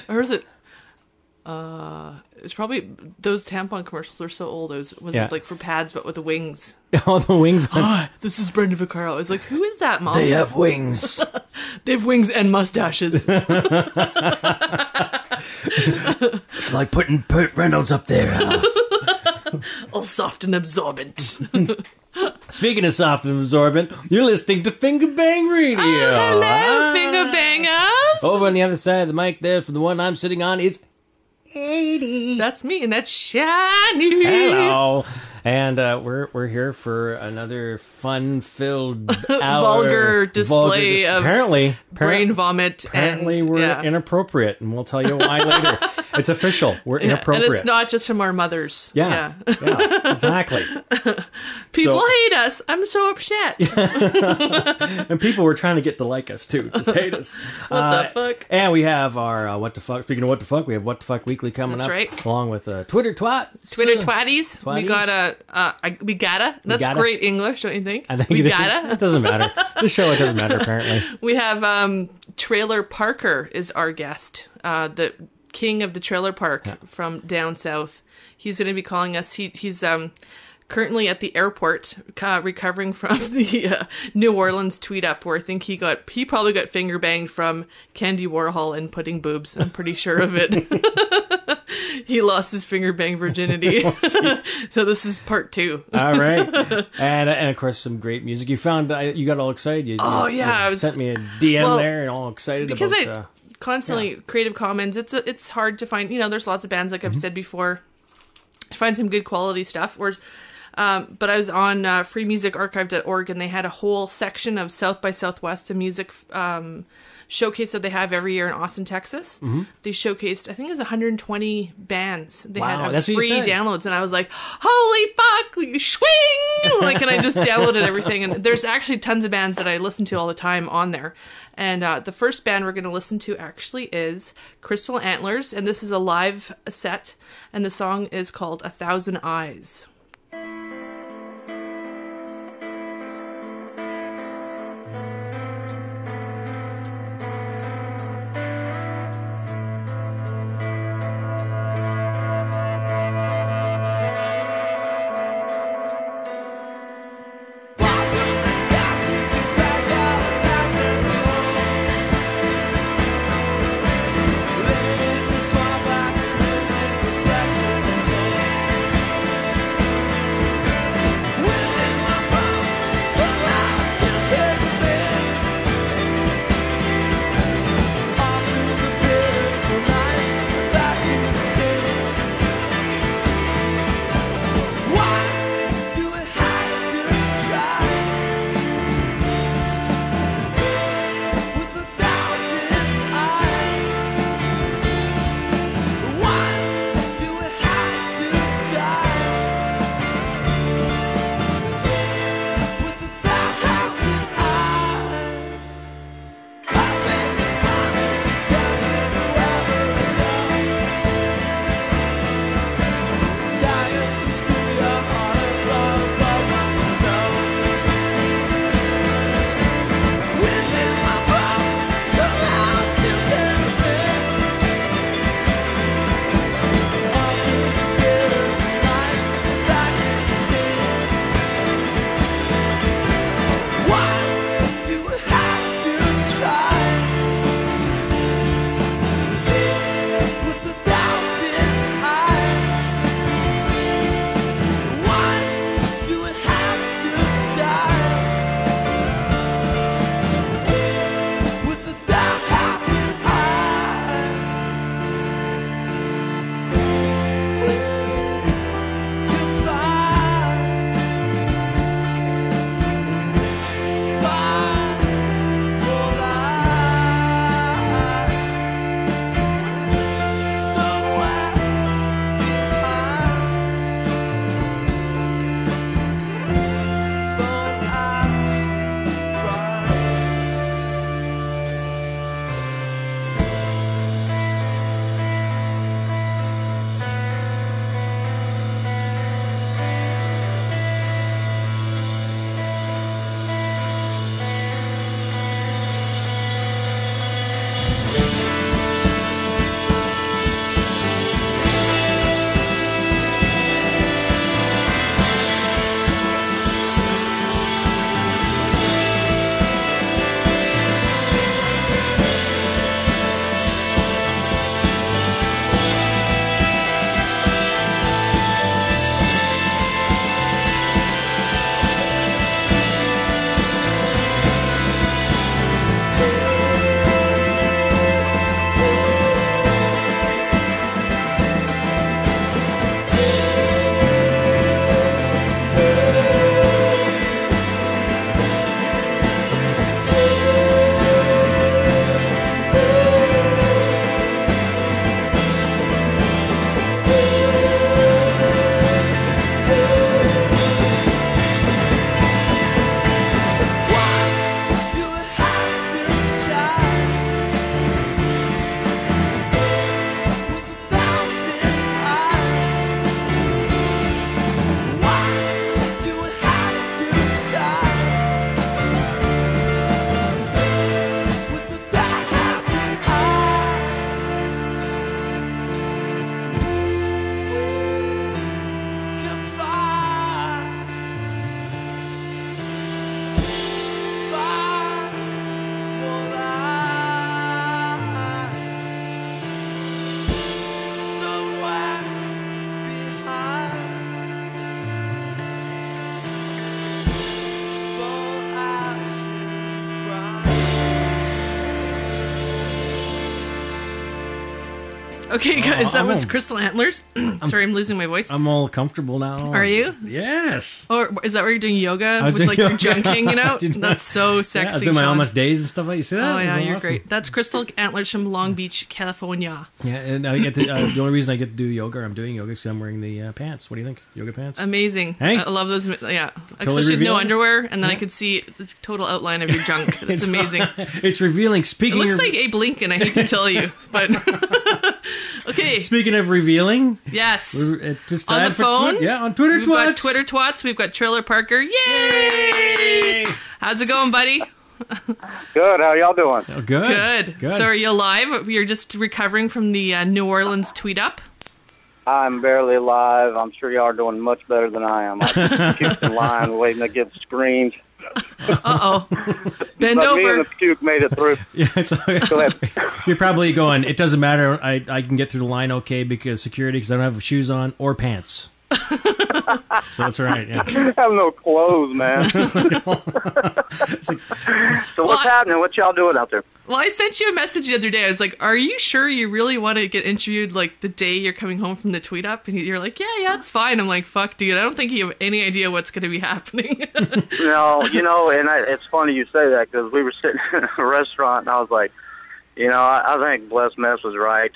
Or is it? It's probably those tampon commercials are so old. Was it like for pads but with the wings? Oh, the wings. This is Brenda Vaccaro. I was like, who is that, Mom? They have wings. They have wings and mustaches. It's like putting Burt Reynolds up there. All soft and absorbent. Speaking of soft and absorbent, you're listening to Fingerbang Radio. Oh, hello, Fingerbangers. Over on the other side of the mic there, for the one I'm sitting on, is Adie. That's me, and that's Shaan. Hello. And we're here for another fun-filled vulgar display of brain vomit. Apparently we're inappropriate, and we'll tell you why later. It's official. We're inappropriate. And it's not just from our mothers. Yeah, exactly. People hate us. I'm so upset. And people were trying to get to like us, too. Just hate us. What the fuck? And we have our What the Fuck. Speaking of What the Fuck, we have What the Fuck Weekly coming up. That's right. Along with Twitter Twat. Twitter Twatties. We gotta. That's great English, don't you think? I think we it gotta. Is. It doesn't matter. This show, it doesn't matter, apparently. We have Trailer Parker is our guest. The king of the trailer park from down south. He's going to be calling us. He's currently at the airport recovering from the New Orleans tweet up where I think he probably got finger banged from Candy Warhol and pudding boobs. I'm pretty sure of it. He lost his finger bang virginity. So this is part 2. All right. And of course some great music. You found you got all excited. You sent me a DM there and all excited because about constantly Creative Commons. It's hard to find, there's lots of bands, like I've said before, to find some good quality stuff. But I was on freemusicarchive.org, and they had a whole section of South by Southwest, a music showcase that they have every year in Austin, Texas. They showcased, I think it was 120 bands. They had free downloads, and I was like, holy fuck, swing! And I just downloaded everything. And there's actually tons of bands that I listen to all the time on there. And the first band we're going to listen to actually is Crystal Antlers, and this is a live set, and the song is called 1,000 Eyes. Okay, guys, that was Crystal Antlers. Sorry, I'm losing my voice. I'm all comfortable now. Are you? Yes. Or is that where you're doing yoga with like your junk hanging out? That's so sexy. Yeah, I was doing my almost days and stuff like that. You see that? Oh yeah, you're awesome. great. That's Crystal Antlers from Long Beach, California. Yeah, and I get to, the only reason I get to do yoga, or I'm doing yoga, is because I'm wearing the pants. What do you think? Yoga pants? Amazing. Hey? I love those. Yeah, Totally especially with no revealing. underwear, and then I could see the total outline of your junk. It's amazing. It's revealing. Speaking, it looks like Abe Lincoln. I hate to tell you, but okay. Speaking of revealing, yes, just on the phone, on Twitter we've Twats. got Twitter Twats. We've got Trailer Parker. Yay! How's it going, buddy? Good. How y'all doing? Oh, good. So are you alive? You're just recovering from the New Orleans tweet up? I'm barely alive. I'm sure y'all are doing much better than I am. I keep in line waiting to get screened. Uh-oh. Bend but over. me and the puke made it through. Yeah, Go ahead. You're probably going, it doesn't matter. I can get through the line okay because security, because I don't have shoes on or pants. So that's all right. Yeah. I have no clothes, man. So what's happening? What y'all doing out there? Well, I sent you a message the other day. I was like, are you sure you really want to get interviewed like the day you're coming home from the tweet up? And you're like, yeah, it's fine. I'm like, fuck, dude, I don't think you have any idea what's going to be happening. No, and it's funny you say that because we were sitting in a restaurant and I was like, I think Bless Mess was right.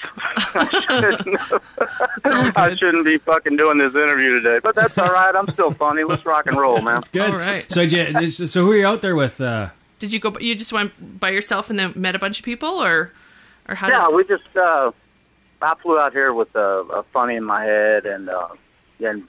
I shouldn't be fucking doing this interview today, but that's all right. I'm still funny. Let's rock and roll, man. That's good. All right. So who are you out there with? Did you go? You just went by yourself and then met a bunch of people, or how? Yeah, we just. I flew out here with a funny in my head, and then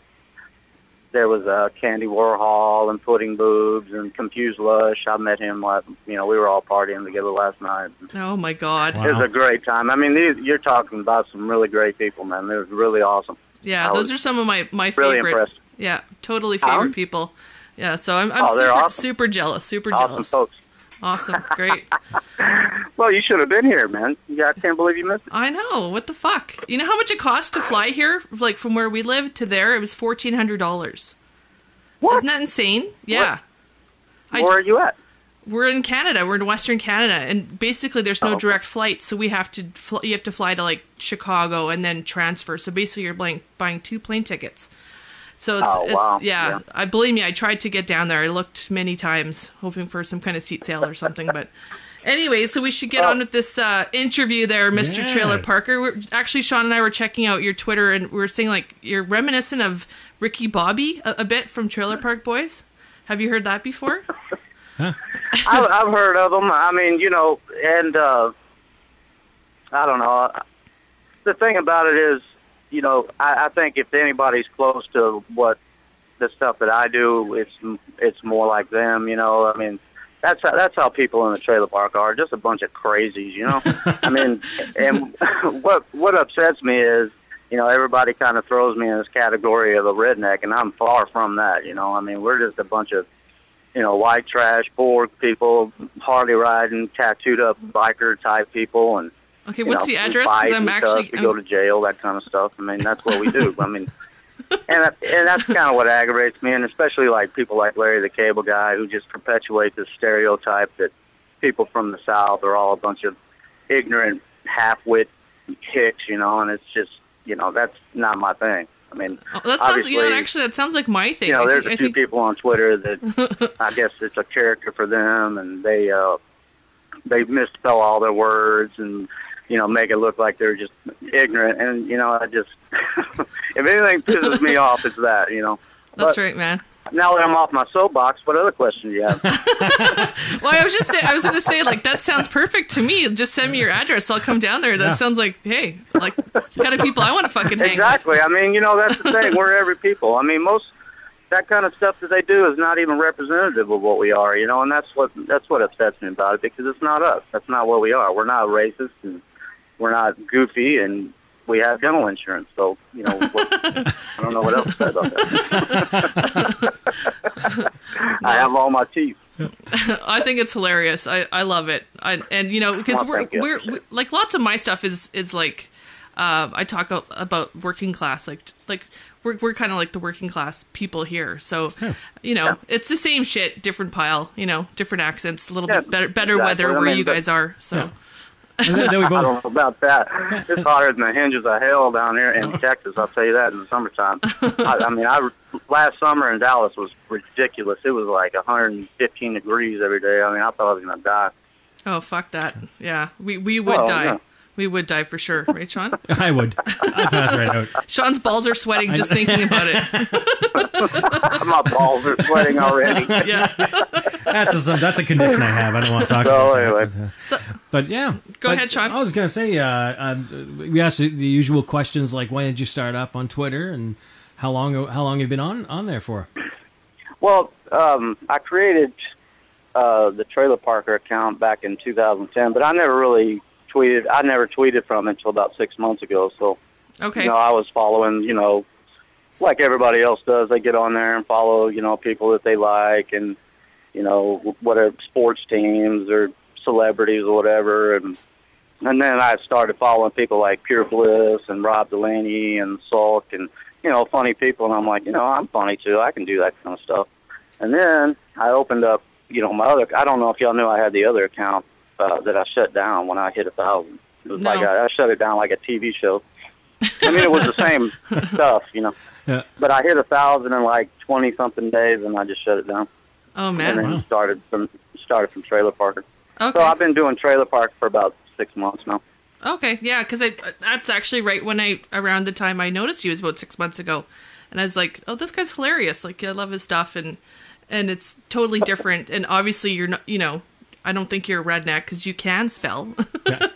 there was Candy Warhol and Pudding Boobs and Confused Lush. I met him. We were all partying together last night. Oh my God! It was a great time. I mean, you're talking about some really great people, man. It was really awesome. Yeah, those are some of my really favorite. Impressed. Yeah, totally favorite people. Yeah, so I'm super jealous. Super awesome jealous. Folks. Awesome, great. Well, you should have been here, man. I can't believe you missed it. I know. What the fuck? You know how much it cost to fly here? Like from where we live to there, it was $1,400. What? Isn't that insane? Yeah. Where are you at? We're in Canada. We're in Western Canada, and basically there's no direct flight, so we have to. You have to fly to like Chicago and then transfer. So basically, you're buying 2 plane tickets. So it's yeah. I believe me. I tried to get down there. I looked many times, hoping for some kind of seat sale or something. But anyway, so we should get on with this interview there, Mr. Yes. Trailer Parker. Actually, Shaan and I were checking out your Twitter, and we were saying like you're reminiscent of Ricky Bobby a bit from Trailer Park Boys. Have you heard that before? Huh? I've heard of them. I mean, and I don't know. The thing about it is, I think if anybody's close to what the stuff that I do, it's more like them. I mean, that's how people in the trailer park are, just a bunch of crazies. I mean, and what upsets me is, everybody kind of throws me in this category of a redneck, and I'm far from that. I mean, we're just a bunch of white trash, poor people, Harley riding, tattooed up biker type people, and okay, what's the address? Because we go to jail, that kind of stuff. I mean, that's what we do. I mean, and that's kind of what aggravates me, and especially like people like Larry the Cable Guy who just perpetuate this stereotype that people from the South are all a bunch of ignorant, half-wit hicks, and it's just, that's not my thing. I mean, that sounds. That sounds like my thing. There's a few people on Twitter that I guess it's a character for them, and they misspell all their words and make it look like they're just ignorant. And I just if anything pisses me off, it's that. That's right, man. Now that I'm off my soapbox, what other questions do you have? Well, I was going to say, like, that sounds perfect to me. Just send me your address. I'll come down there. That sounds like, hey, like, kind of people I want to fucking hang Exactly. with. I mean, that's the thing. We're every people. I mean, that kind of stuff that they do is not even representative of what we are, and that's what upsets me about it, because it's not us. That's not what we are. We're not racist, and we're not goofy, and we have dental insurance, so I don't know what else to say about that. I have all my teeth. I think it's hilarious. I love it. Because we're like, lots of my stuff is like I talk about working class, like we're kind of like the working class people here. So it's the same shit, different pile. Different accents, a little bit better exactly. weather where you guys are. So. And then we I both. don't know about that. It's hotter than the hinges of hell down here in Texas. I'll tell you that in the summertime. Last summer in Dallas was ridiculous. It was like 115 degrees every day. I mean, I thought I was going to die. Oh, fuck that. Yeah, we would die. Yeah. We would die for sure, right, Shaan? I would. I'd pass right out. Sean's balls are sweating just thinking about it. My balls are sweating already. Yeah. That's a condition I have. I don't want to talk about anyway. But yeah. Go ahead, Shaan. I was going to say, we asked the usual questions like, when did you start up on Twitter, and how long you've been on there for? Well, I created the Trailer Parker account back in 2010, but I never really tweeted. I never tweeted from it until about 6 months ago. So, okay. I was following, like everybody else does. They get on there and follow, people that they like, and whatever sports teams or celebrities or whatever. And then I started following people like Pure Bliss and Rob Delaney and Sulk and funny people. And I'm like, I'm funny too. I can do that kind of stuff. And then I opened up, my other. I don't know if y'all knew I had the other account. That I shut down when I hit 1,000. It was like I shut it down like a TV show. I mean, it was the same stuff, Yeah. But I hit 1,000 in like 20-something days, and I just shut it down. Oh man! And then started from Trailer Parker. Okay. So I've been doing Trailer Park for about 6 months now. Okay, yeah, because that's actually right when around the time I noticed you was about 6 months ago, and I was like, oh, this guy's hilarious. Like, I love his stuff, and it's totally different. And obviously, you're not, I don't think you're a redneck because you can spell. Yeah.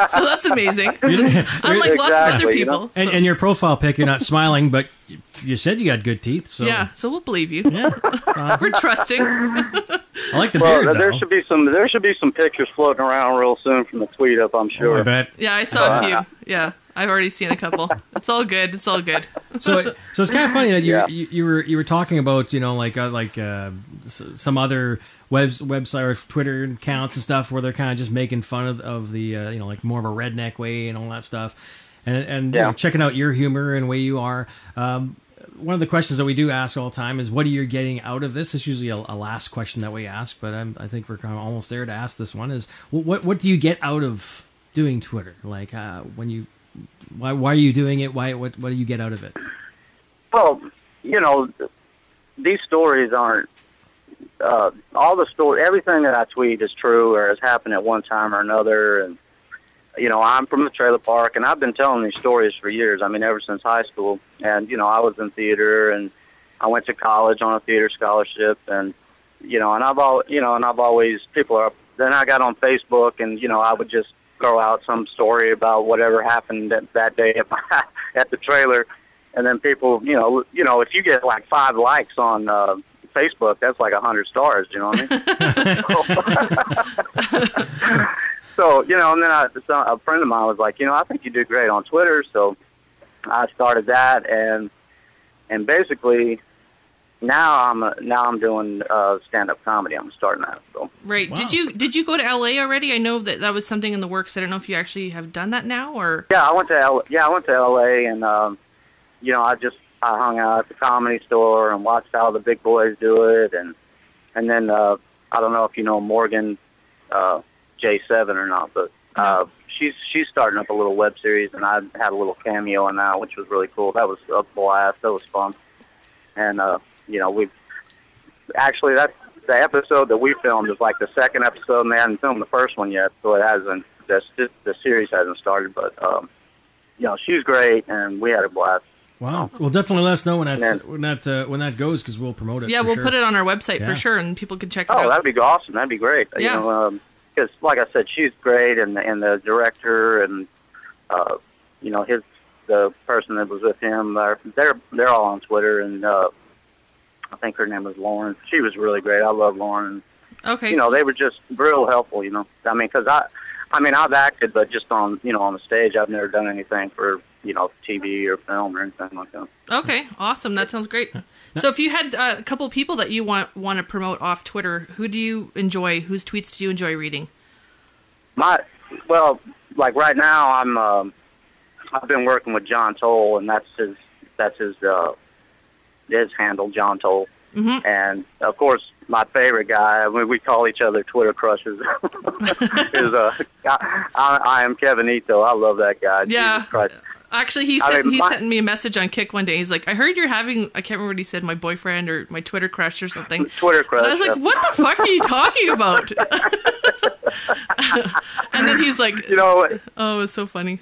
So that's amazing. Unlike lots of other people. So. And your profile pic, you're not smiling, but you said you got good teeth. So. Yeah, so we'll believe you. Yeah, awesome. We're trusting. I like the beard, there though. should be some pictures floating around real soon from the tweet up, I'm sure. I bet. Yeah, I saw a few. Yeah, I've already seen a couple. It's all good. It's all good. So it's kind of funny that you were talking about some other website or Twitter accounts and stuff where they're kind of just making fun of the like more of a redneck way and all that stuff, and checking out your humor and way you are. One of the questions that we do ask all the time is, what are you getting out of this? It's usually a last question that we ask, but I think we're kind of almost there to ask this one. Is what do you get out of doing Twitter? Like why are you doing it? What do you get out of it? Well, these stories aren't all the story. Everything that I tweet is true or has happened at one time or another. And I'm from the trailer park, and I've been telling these stories for years. I mean, ever since high school. And I was in theater, and I went to college on a theater scholarship, and I've always people are. Then I got on Facebook, and I would just throw out some story about whatever happened that day at the trailer, and then people, if you get like 5 likes on Facebook, that's like 100 stars. You know what I mean? So and then a friend of mine was like, I think you do great on Twitter, so I started that, and basically. Now I'm doing stand-up comedy. I'm starting that. So. Right. Wow. Did you go to LA already? I know that was something in the works. I don't know if you actually have done that now or. Yeah, I went to LA, and I hung out at the Comedy Store and watched how the big boys do it, and then I don't know if you know Morgan J7 or not, but she's starting up a little web series, and I had a little cameo in that, which was really cool. That was a blast. That was fun, and. We've actually, that's the episode that we filmed is like the second episode, and they hadn't filmed the first one yet, so it hasn't, the series hasn't started, but, she's great, and we had a blast. Wow. Well, definitely let us know when that goes, because we'll promote it. Yeah, we'll put it on our website for sure, and people can check it out. Oh, that'd be awesome. That'd be great. Yeah. Because, like I said, she's great, and the director, and, the person that was with him, they're all on Twitter, and, I think her name was Lauren. She was really great. I love Lauren. Okay. They were just real helpful, I mean, because I've acted, but just on, on the stage. I've never done anything for, TV or film or anything like that. Okay, awesome. That sounds great. So if you had a couple of people that you want to promote off Twitter, who do you enjoy? Whose tweets do you enjoy reading? Well, like right now, I've been working with John Toll, and that's his handle, John Toll. Mm-hmm. And of course, my favorite guy. I mean, we call each other Twitter crushes. I am Kevin Ito. I love that guy. Yeah. Actually, he sent me a message on Kick one day. He's like, I heard you're having, I can't remember what he said, my boyfriend or my Twitter crush or something. Twitter crush. And I was like, what the fuck are you talking about? And then he's like, oh, it was so funny.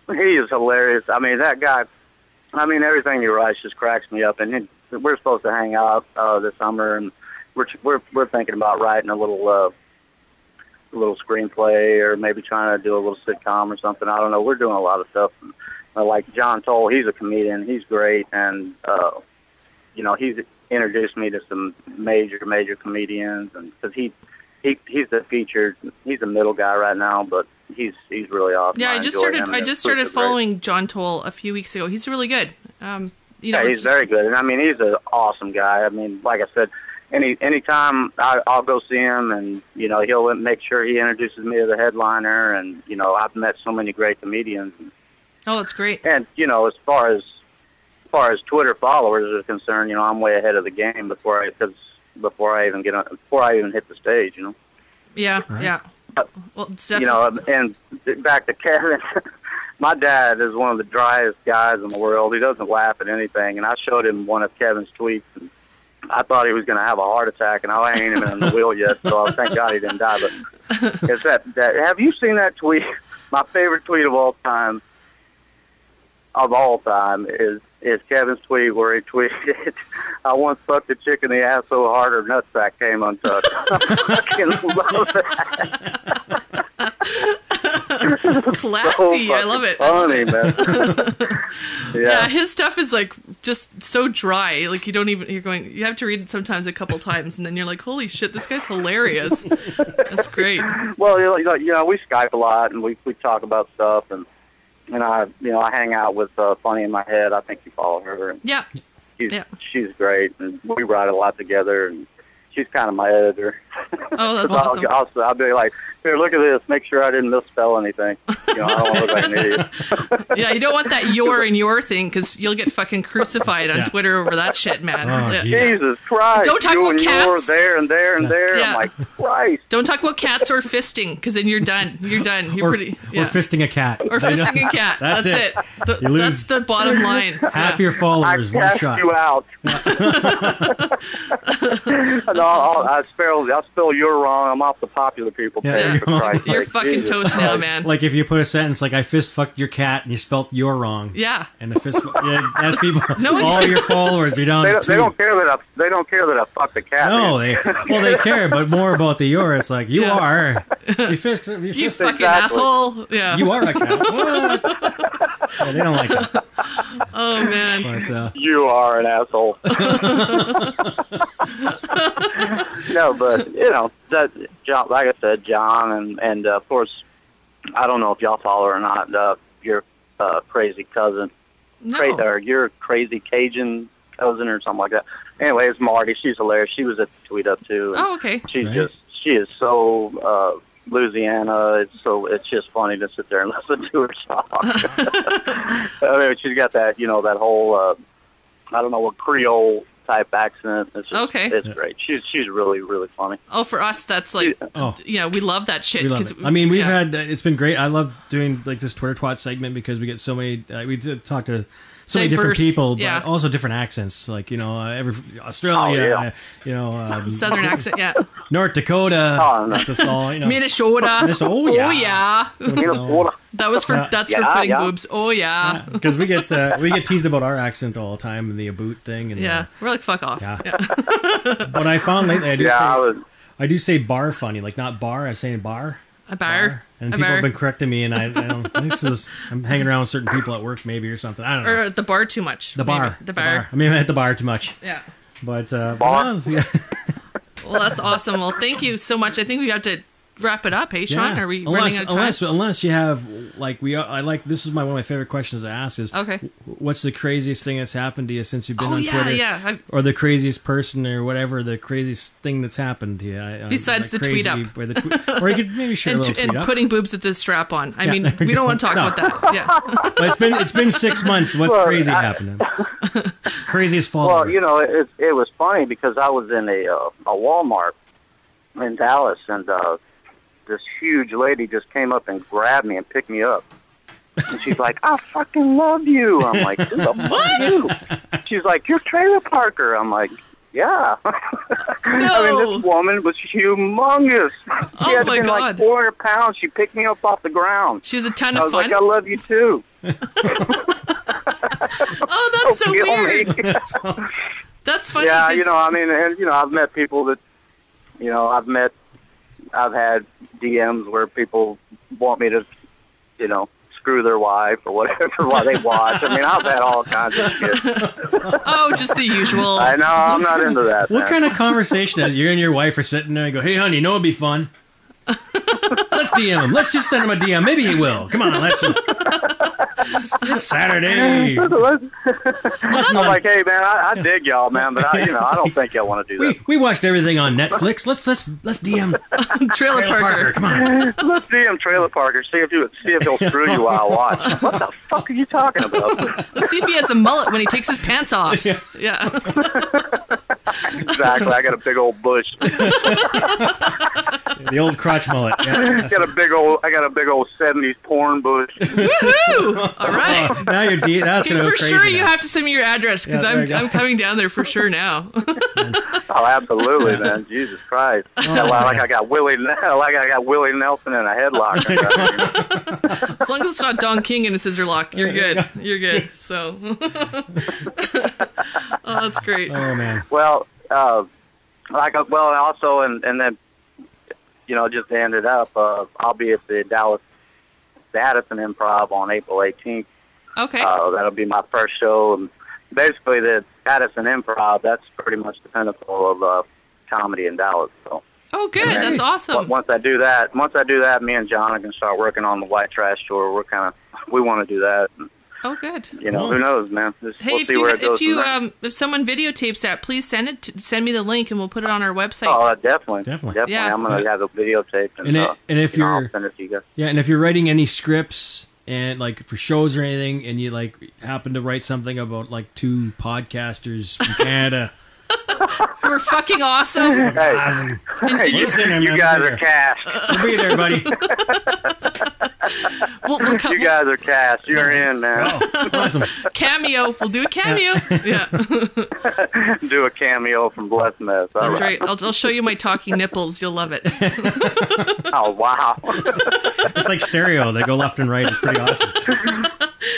He is hilarious. I mean, that guy, everything he writes just cracks me up. And we're supposed to hang out this summer, and we're thinking about writing a little screenplay, or maybe trying to do a little sitcom or something. I don't know. We're doing a lot of stuff. Like John Toll, he's a comedian. He's great, and he's introduced me to some major comedians, and because he's the featured, he's the middle guy right now, but he's really awesome. Yeah, I just started following John Toll a few weeks ago. He's really good. He's very good, and he's an awesome guy. I mean, like I said, anytime I'll go see him, and he'll make sure he introduces me to the headliner, and I've met so many great comedians. Oh, that's great. And as far as Twitter followers are concerned, I'm way ahead of the game before I even hit the stage. Yeah, right. Yeah. Well, it's definitely... and back to Kevin. My dad is one of the driest guys in the world. He doesn't laugh at anything, and I showed him one of Kevin's tweets, and I thought he was going to have a heart attack, and I ain't even in the wheel yet, so thank God he didn't die. But it's that have you seen that tweet? My favorite tweet of all time is Kevin's tweet where he tweeted, I once fucked a chick in the ass so hard her nutsack came untucked. I fucking love that. Classy. So I love it. Funny, man. Yeah, his stuff is like just so dry. Like you have to read it sometimes a couple times, and then you're like, holy shit, this guy's hilarious. That's great. Well, we Skype a lot, and we talk about stuff, and I hang out with Funny in My Head. I think you follow her. And yeah. She's great, and we write a lot together, and she's kind of my editor. Oh, that's awesome. I'll be like, here, look at this. Make sure I didn't misspell anything. I don't want to look like an idiot. Yeah, you don't want that your thing, because you'll get fucking crucified on Twitter over that shit, man. Oh, yeah. Jesus Christ. Don't talk about cats. There and there and there. Yeah. I'm like, Christ. Don't talk about cats or fisting, because then you're done. You're done. Or fisting a cat. Or fisting a cat. That's it. That's the bottom line. Half your followers, I one shot. you out. I'll spell you're wrong. I'm off the popular people page. You're fucking toast now, man. Like if you put a sentence like I fist fucked your cat and you spelt you're wrong. Yeah. And the fist that's people all your followers are down. They don't care that I fucked the cat. No, they care, but more about the you're. It's like you are. You fucking exactly. asshole. Yeah. You are a cat. What? Yeah, they don't like it. Oh man. But, you are an asshole. No, but that John, like I said, John, and of course, I don't know if y'all follow or not. Your crazy cousin, or your crazy Cajun cousin, or something like that. Anyway, it's Marty. She's hilarious. She was at the tweet up too. Oh, okay. She is so Louisiana. It's just funny to sit there and listen to her talk. I mean, she's got that that whole I don't know what Creole type accent. It's just, It's great. She's really, really funny. Oh, for us, that's like, we love that shit. We love it. I mean, we've had, it's been great. I love doing like this Twitter Twat segment because we get so many, we talk to so many different people, but also different accents. Like, every Australia, Southern accent, North Dakota. Oh, no. That's all, Minnesota. Oh, yeah. Minnesota. That's for putting boobs. Oh, yeah. Because we get teased about our accent all the time and the aboot thing. And we're like, fuck off. Yeah. But I found lately, I do say bar funny, like not bar, I'm saying bar. A bar. And people have been correcting me, and I don't. I'm hanging around with certain people at work, maybe, or something. I don't know. Or at the bar too much. The bar. I mean, I'm at the bar too much. Yeah. But bar. Well, that's awesome. Well, thank you so much. I think we have to wrap it up, hey, Shaan? Are we running out of time? Unless you have, like, this is one of my favorite questions to ask is, okay, what's the craziest thing that's happened to you since you've been on Twitter? Yeah. Or the craziest person or whatever, the craziest thing that's happened to you. Besides the tweet up. Or you could maybe share a little tweet up. And putting boobs with this strap on. I mean, we don't want to talk about that. Yeah. But it's been 6 months. What's crazy happening? Craziest follower. Well, it was funny because I was in a Walmart in Dallas, and this huge lady just came up and grabbed me and picked me up. And she's like, I fucking love you. I'm like, who the fuck are you? She's like, you're Trailer Parker. I'm like, yeah. No. I mean, this woman was humongous. She had been like 400 pounds. She picked me up off the ground. She was a ton of fun. I was like, I love you too. Oh, that's so weird. That's funny. Yeah, I've met people that, I've had DMs where people want me to, screw their wife or whatever while they watch. I mean, I've had all kinds of shit. Oh, just the usual. I know, I'm not into that. What kind of conversation is you and your wife are sitting there and go, hey, honey, you know it'd be fun? Let's DM him. Let's just send him a DM. Maybe he will. Come on, it's Saturday. I'm like, hey, man, I dig y'all, man, but I don't think y'all want to do that. We watched everything on Netflix. Let's DM Trailer Parker. Come on. Let's DM Trailer Parker. See if he'll screw you while I watch. What the fuck are you talking about? Let's see if he has a mullet when he takes his pants off. Yeah. Exactly. I got a big old bush. The old crotch mullet. Yeah, I got a big old 70s porn bush. Woohoo! All right. Oh, now you're that's going to go crazy. For sure, you have to send me your address because I'm coming down there for sure now. Oh, absolutely, man! Jesus Christ! Like I got Willie Nelson in a headlock. As long as it's not Don King in a scissor lock, you're good. You're good. So, oh, that's great. Oh man. Well, also, and then, just to end it up, I'll be at the Addison Improv on April 18th. Okay. That'll be my first show. And basically, the Addison Improv, that's pretty much the pinnacle of comedy in Dallas. So. Oh, good. That's awesome. Once I do that, me and John are going to start working on the White Trash Tour. We want to do that. And, oh, good. Who knows, man? We'll see where it goes. If someone videotapes that, please send me the link and we'll put it on our website. Oh, definitely. Yeah. I'm going to have it videotaped and if you're I'll send it to you guys. Yeah, and if you're writing any scripts and like for shows or anything, and you like happen to write something about like two podcasters from Canada. Who are fucking awesome. Hey, you guys are cast. We'll be there, buddy. You guys are cast. You're in, man. Oh, awesome. Cameo. We'll do a cameo. Yeah. Do a cameo from Blessed Mess. That's right. I'll show you my talking nipples. You'll love it. Oh, wow. It's like stereo. They go left and right. It's pretty awesome.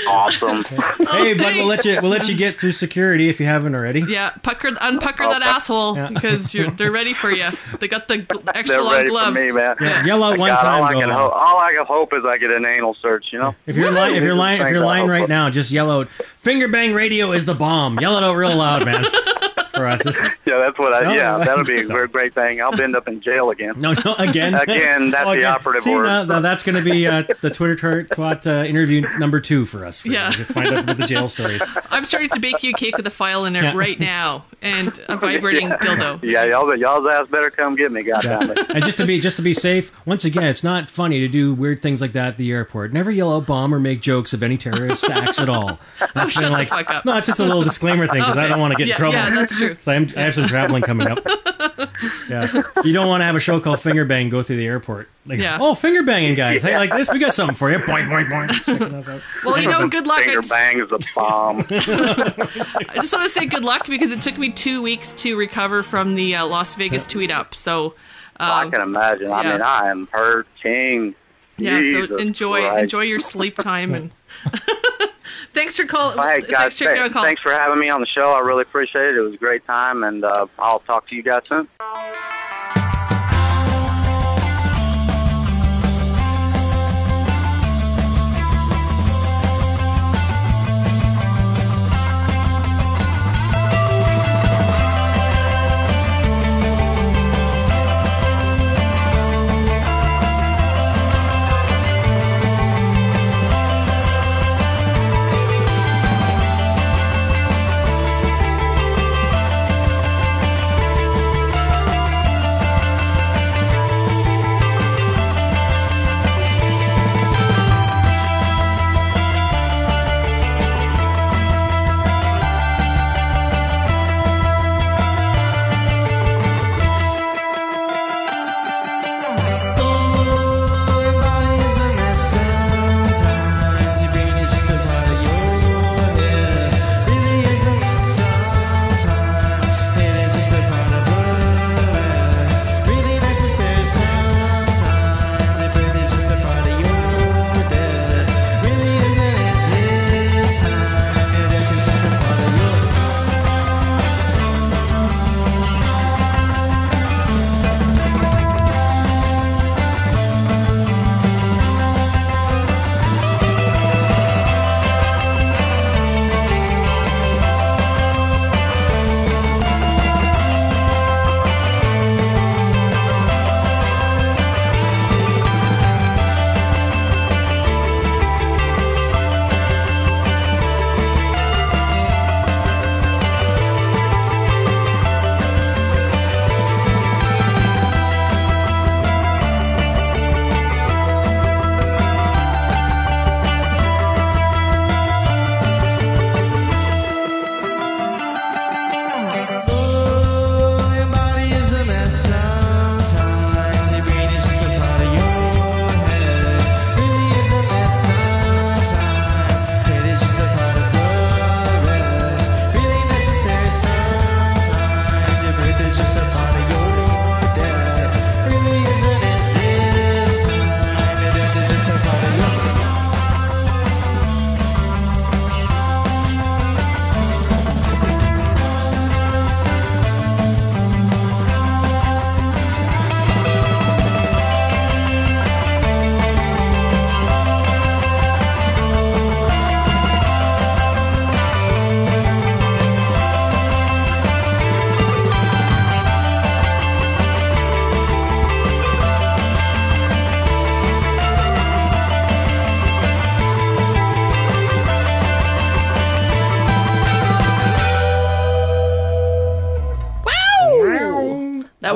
Awesome. Hey, bud, we'll let you get through security if you haven't already. Yeah, unpucker that asshole because they're ready for you. They got the extra long gloves. They're ready for me, man. Yeah, yell out one time. All I can hope is I get an anal search. If you're lying right now, just yell out, "Fingerbang is the bomb." Yell it out real loud, man. For us. Yeah, that's what that'll be a great thing. I'll end up in jail again. No, again. Again, that's the operative word. No, that's going to be the Twitter twat interview number 2 for us. Yeah. To find out the jail story. I'm starting to bake you a cake with a file in it right now and a vibrating dildo. Yeah, y'all's ass better come get me, goddammit. And just to be safe, once again, it's not funny to do weird things like that at the airport. Never yell out bomb or make jokes of any terrorist acts at all. That's shut the fuck up. No, it's just a little disclaimer thing because I don't want to get in trouble. Yeah, that's true. So I have some traveling coming up. Yeah, you don't want to have a show called Fingerbang go through the airport. Oh, fingerbanging guys. Hey, like this, we got something for you. Boing, boing, boing. Well, good luck. Fingerbang is a bomb. I just want to say good luck because it took me 2 weeks to recover from the Las Vegas tweet up. So I can imagine. I mean, I am hurting. Yeah, Jesus so enjoy your sleep time and. Thanks for calling. Hey, guys, thanks for having me on the show. I really appreciate it. It was a great time, and I'll talk to you guys soon.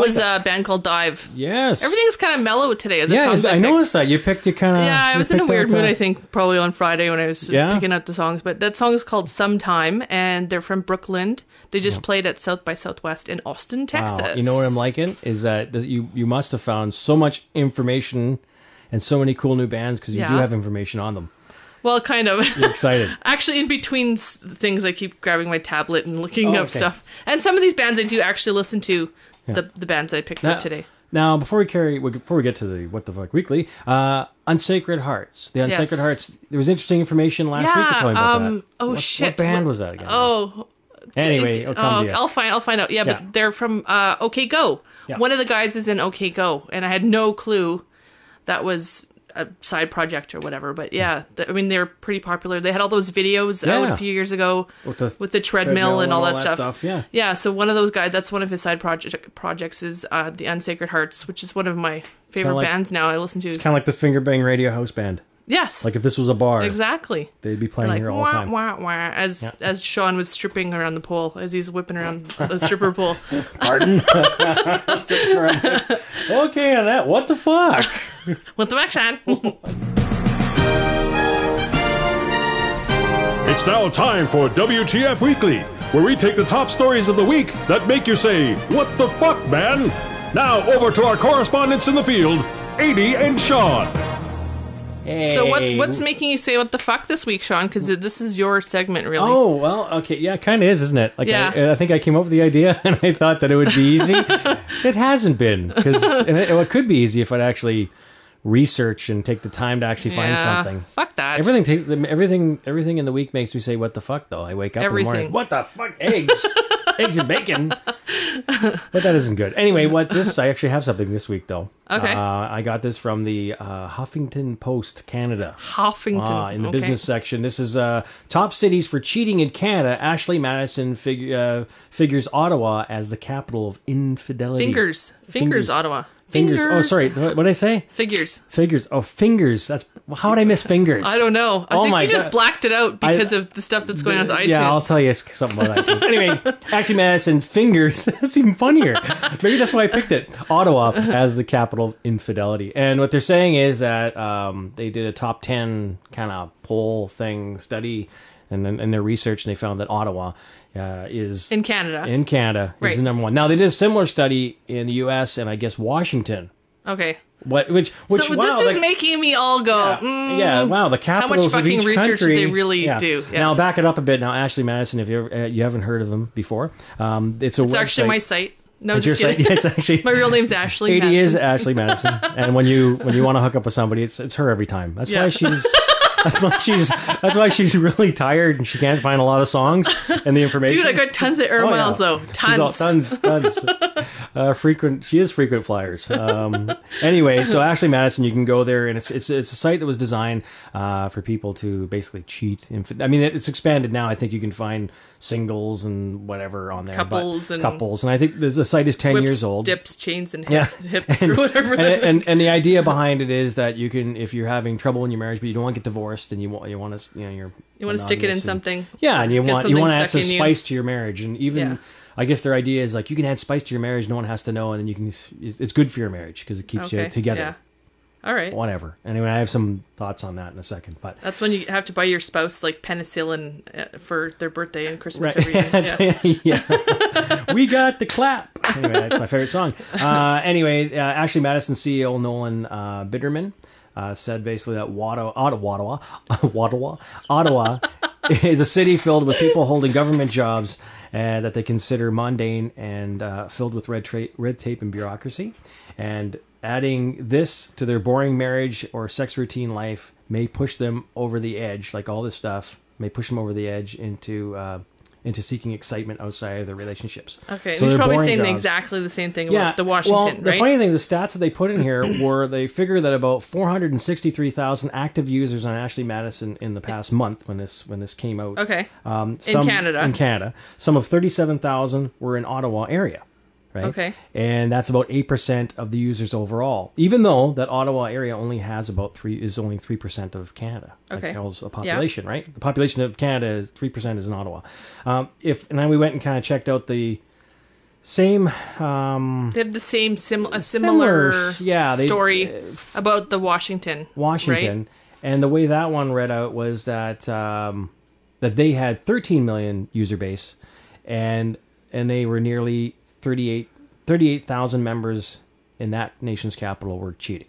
was a band called Dive. Yes. Everything's kind of mellow today. The songs I noticed that. You picked kind of... Yeah, I was in a weird mood, I think, probably on Friday when I was picking out the songs. But that song is called Sometime, and they're from Brooklyn. They just played at South by Southwest in Austin, Texas. Wow. You know what I'm liking? Is that you must have found so much information and so many cool new bands because you do have information on them. Well, kind of. You're excited. Actually, in between things, I keep grabbing my tablet and looking up stuff. And some of these bands I do actually listen to, the bands I picked for today. Now, before we get to the What the Fuck Weekly, Unsacred Hearts. The Unsacred Hearts, there was interesting information last week to tell me about that. Shit. What band was that again? Anyway, it'll come to you. I'll find out. Yeah, but they're from OK Go. Yeah. One of the guys is in OK Go, and I had no clue that was a side project or whatever. But I mean, they're pretty popular. They had all those videos out a few years ago with the treadmill and all that stuff. Yeah. So one of those guys, that's one of his side projects is the Unsacred Hearts, which is one of my favorite bands now. I listen to. It's kind of like the Fingerbang house band. Yes. Like if this was a bar. Exactly. They'd be playing here all the time. Wah, wah, as Shaan was stripping around the pole, as he's whipping around the stripper pole. Pardon? Okay, on that, what the fuck? What the fuck, Shaan? It's now time for WTF Weekly, where we take the top stories of the week that make you say, what the fuck, man? Now over to our correspondents in the field, Adie and Shaan. Hey. So what's making you say what the fuck this week, Shaan? Because this is your segment, really. Oh, well, okay. Yeah, it kind of is, isn't it? Like, I think I came up with the idea and I thought that it would be easy. It hasn't been. It could be easy if I'd actually research and take the time to actually find something. Fuck that. Everything in the week makes me say what the fuck, though. I wake up in the morning, what the fuck? Eggs. Eggs and bacon. But that isn't good. Anyway, I actually have something this week, though. Okay. I got this from the Huffington Post, Canada. Huffington. In the business section. This is top cities for cheating in Canada. Ashley Madison figures Ottawa as the capital of infidelity. Fingers, Ottawa. Fingers. Oh, sorry. What did I say? Figures. Oh, fingers. How would I miss fingers? I don't know. I think you just blacked it out because of the stuff that's going on with iTunes. Yeah, I'll tell you something about iTunes. Anyway, Ashley Madison fingers. That's even funnier. Maybe that's why I picked it. Ottawa as the capital of infidelity. And what they're saying is that they did a top 10 kind of poll study, and in their research, and they found that Ottawa is in Canada is the number one. Now they did a similar study in the U.S. and I guess Washington. Okay. Which so wow, this is making me all go. Wow, the capitals how much fucking of each research country. did they really do? Yeah. Now back it up a bit. Now Ashley Madison, if you haven't heard of them before, it's actually my site. No, it's just your kidding. site. It's actually my real name's Ashley. Adie Madison. is Ashley Madison, and when you want to hook up with somebody, it's her every time. That's why she's. That's why she's really tired and she can't find a lot of songs and the information. Dude, I got tons of air miles though. Tons. She is frequent flyers. Anyway, so Ashley Madison, you can go there, and it's a site that was designed for people to basically cheat. I mean, it's expanded now. I think you can find singles and whatever on there. Couples. And I think the site is 10 years old. Dips, chains, and hips or whatever. And the idea behind it is that you can, if you're having trouble in your marriage, but you don't want to get divorced, and you want to, you want to stick it in something. Yeah, and you want to add some spice to your marriage, and even I guess their idea is like you can add spice to your marriage, no one has to know, and then you can. It's good for your marriage because it keeps you together. Yeah. All right. Whatever. Anyway, I have some thoughts on that in a second, but that's when you have to buy your spouse like penicillin for their birthday and Christmas every year. Yeah. We got the clap. Anyway, that's my favorite song. Anyway, Ashley Madison CEO Nolan Bitterman said basically that Ottawa is a city filled with people holding government jobs that they consider mundane and filled with red tape and bureaucracy, and adding this to their boring marriage or sex routine life may push them over the edge. Like all this stuff may push them over the edge into seeking excitement outside of their relationships. Okay, so he's probably saying exactly the same thing about the Washington, the funny thing, the stats that they put in here were they figure that about 463,000 active users on Ashley Madison in the past month when this came out. Okay, in Canada. Some of 37,000 were in Ottawa area. Right? Okay. And that's about 8% of the users overall, even though that Ottawa area only has is only 3% of Canada. Okay. Like a population, right? The population of Canada is 3% is in Ottawa. And then we went and kind of checked out the Same. They have the same similar story about the Washington. Right? And the way that one read out was that that they had 13 million user base, and they were nearly 38,000 members in that nation's capital were cheating.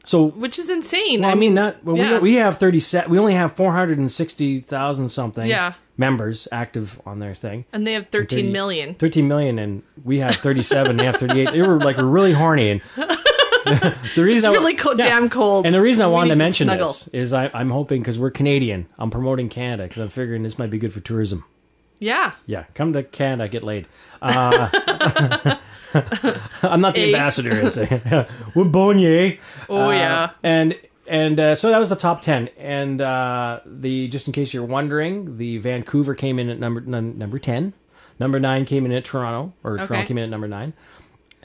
So, which is insane. Well, we have 37. We only have 460,000 something members active on their thing, and they have 13 million. 13 million, and we have 37. They have 38. They were like really horny, and the reason damn cold. And the reason I wanted to mention this is I'm hoping, because we're Canadian, I'm promoting Canada because I'm figuring this might be good for tourism. Yeah. Yeah. Come to Canada, get laid. I'm not the ambassador. We're Bonnier. Oh yeah. And so that was the top 10. And just in case you're wondering, the Vancouver came in at number 10. Number 9 came in at Toronto, Toronto came in at number 9.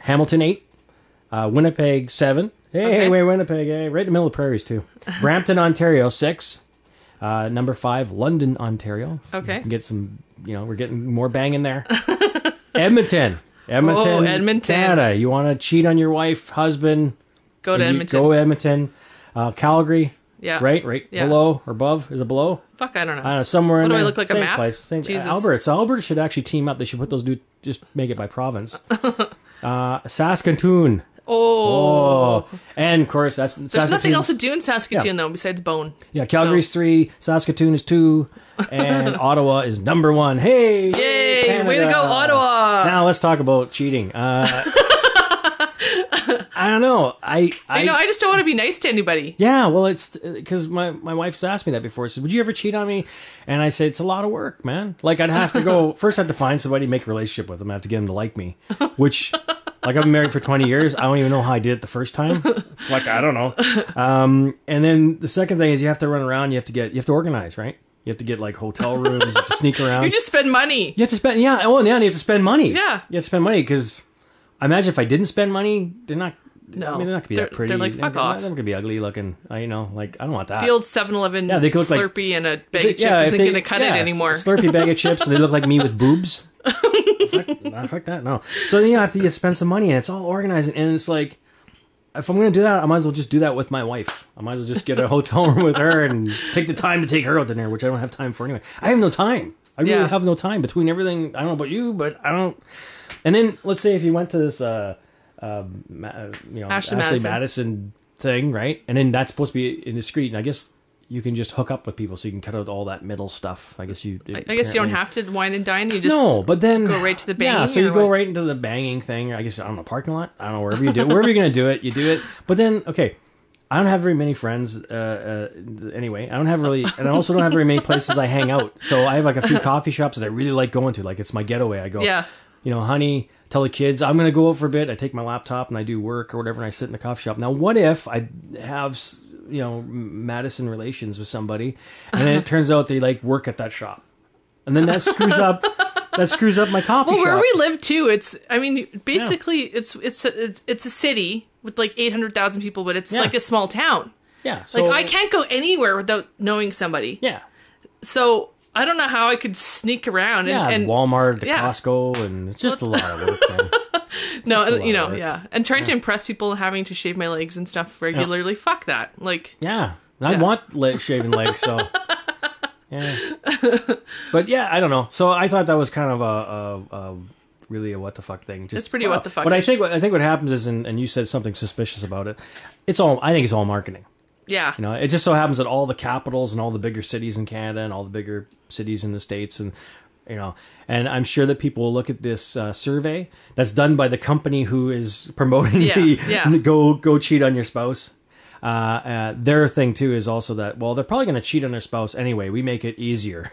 Hamilton 8. Winnipeg 7. Hey, Winnipeg, right in the middle of the prairies too. Brampton, Ontario 6. Number 5, London, Ontario. Okay. Get some, we're getting more bang in there. Edmonton, Canada. You want to cheat on your wife, husband? Go to Edmonton. Go to Edmonton. Calgary. Yeah. Right. Yeah. Below or above? Is it below? Fuck, I don't know. Somewhere in there. Do I look like same a map? Place. Same Jesus. Alberta. So Alberta should actually team up. They should put those just make it by province. Saskatoon. Oh. And of course, there's nothing else to do in Saskatoon though besides bone. Yeah, Calgary's 3, Saskatoon is 2, and Ottawa is number 1. Hey! Yay! Canada. Way to go, Ottawa! Now let's talk about cheating. I don't know. I just don't want to be nice to anybody. Yeah, well, it's because my wife's asked me that before. She said, would you ever cheat on me? And I said, it's a lot of work, man. Like, I'd have to go, first I have to find somebody, make a relationship with them. I have to get them to like me, which, like, I've been married for 20 years. I don't even know how I did it the first time. Like, I don't know. And then the second thing is you have to run around. You have to organize, right? You have to get, like, hotel rooms. You have to sneak around. You just spend money. You have to spend, you have to spend money. Yeah. You have to spend money because I imagine if I didn't spend money, they're not. No, I mean, they're not gonna be that pretty. They're like, fuck off. They're gonna be ugly looking. I don't want that. The old 7-Eleven they look Slurpee and a bag of chips isn't gonna cut it anymore. Slurpee bag of chips, and they look like me with boobs. Fuck that, no. So then you have to spend some money, and it's all organized, and it's like, if I'm gonna do that, I might as well just do that with my wife. I might as well just get a hotel room with her and take the time to take her out to dinner, which I don't have time for anyway. I have no time. I really have no time between everything. I don't know about you, but I don't. And then let's say if you went to this. Ashley Madison thing, right? And then that's supposed to be indiscreet, and I guess you can just hook up with people so you can cut out all that middle stuff. I guess you don't have to wine and dine. You just but then go right to the banging. Yeah, so you go right into the banging thing. I guess, I don't know, parking lot. I don't know, wherever you do it, wherever you're gonna do it, you do it. But then, okay, I don't have very many friends. Anyway, I don't have really, and I also don't have very many places I hang out. So I have like a few coffee shops that I really like going to. Like, it's my getaway. I go, honey, tell the kids I'm going to go out for a bit. I take my laptop and I do work or whatever, and I sit in the coffee shop. Now, what if I have, Madison relations with somebody, and then it turns out they like work at that shop, and then that screws up. That screws up my coffee shop. Well, where we live too, basically it's a city with like 800,000 people, but it's like a small town. Yeah, so, like I can't go anywhere without knowing somebody. Yeah, so I don't know how I could sneak around. And Walmart, to Costco, and it's just a lot of work, man. And trying to impress people and having to shave my legs and stuff regularly. Yeah. Fuck that. Like, I want shaving legs, so yeah. But I don't know. So I thought that was kind of a really a what the fuck thing. It's pretty what the fuck. But I think what happens is, and you said something suspicious about it. I think it's all marketing. Yeah. It just so happens that all the capitals and all the bigger cities in Canada and all the bigger cities in the States and and I'm sure that people will look at this survey that's done by the company who is promoting the go cheat on your spouse. Their thing too is also that, well, they're probably going to cheat on their spouse anyway. We make it easier.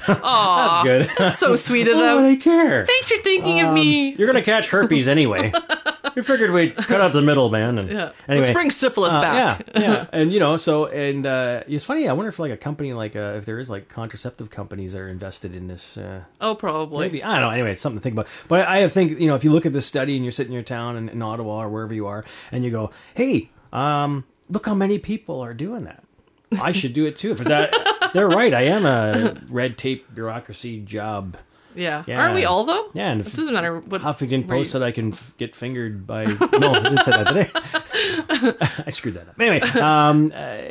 Aww, that's good. That's so sweet of them. Oh, they care. Thanks for thinking of me. You're going to catch herpes anyway. We figured we'd cut out the middle, man. And anyway, let's bring syphilis back. Yeah. And it's funny. I wonder if like a company if there is like contraceptive companies that are invested in this. Probably. Maybe, I don't know. Anyway, it's something to think about. But I think if you look at this study and you're sitting in your town in Ottawa or wherever you are, and you go, hey, look how many people are doing that. I should do it too. They're right. I am a red tape bureaucracy job. Yeah. Yeah. Aren't we all, though? Yeah, and it doesn't matter what... Huffington Post said I can get fingered by... No, I didn't say that today. I screwed that up. Anyway,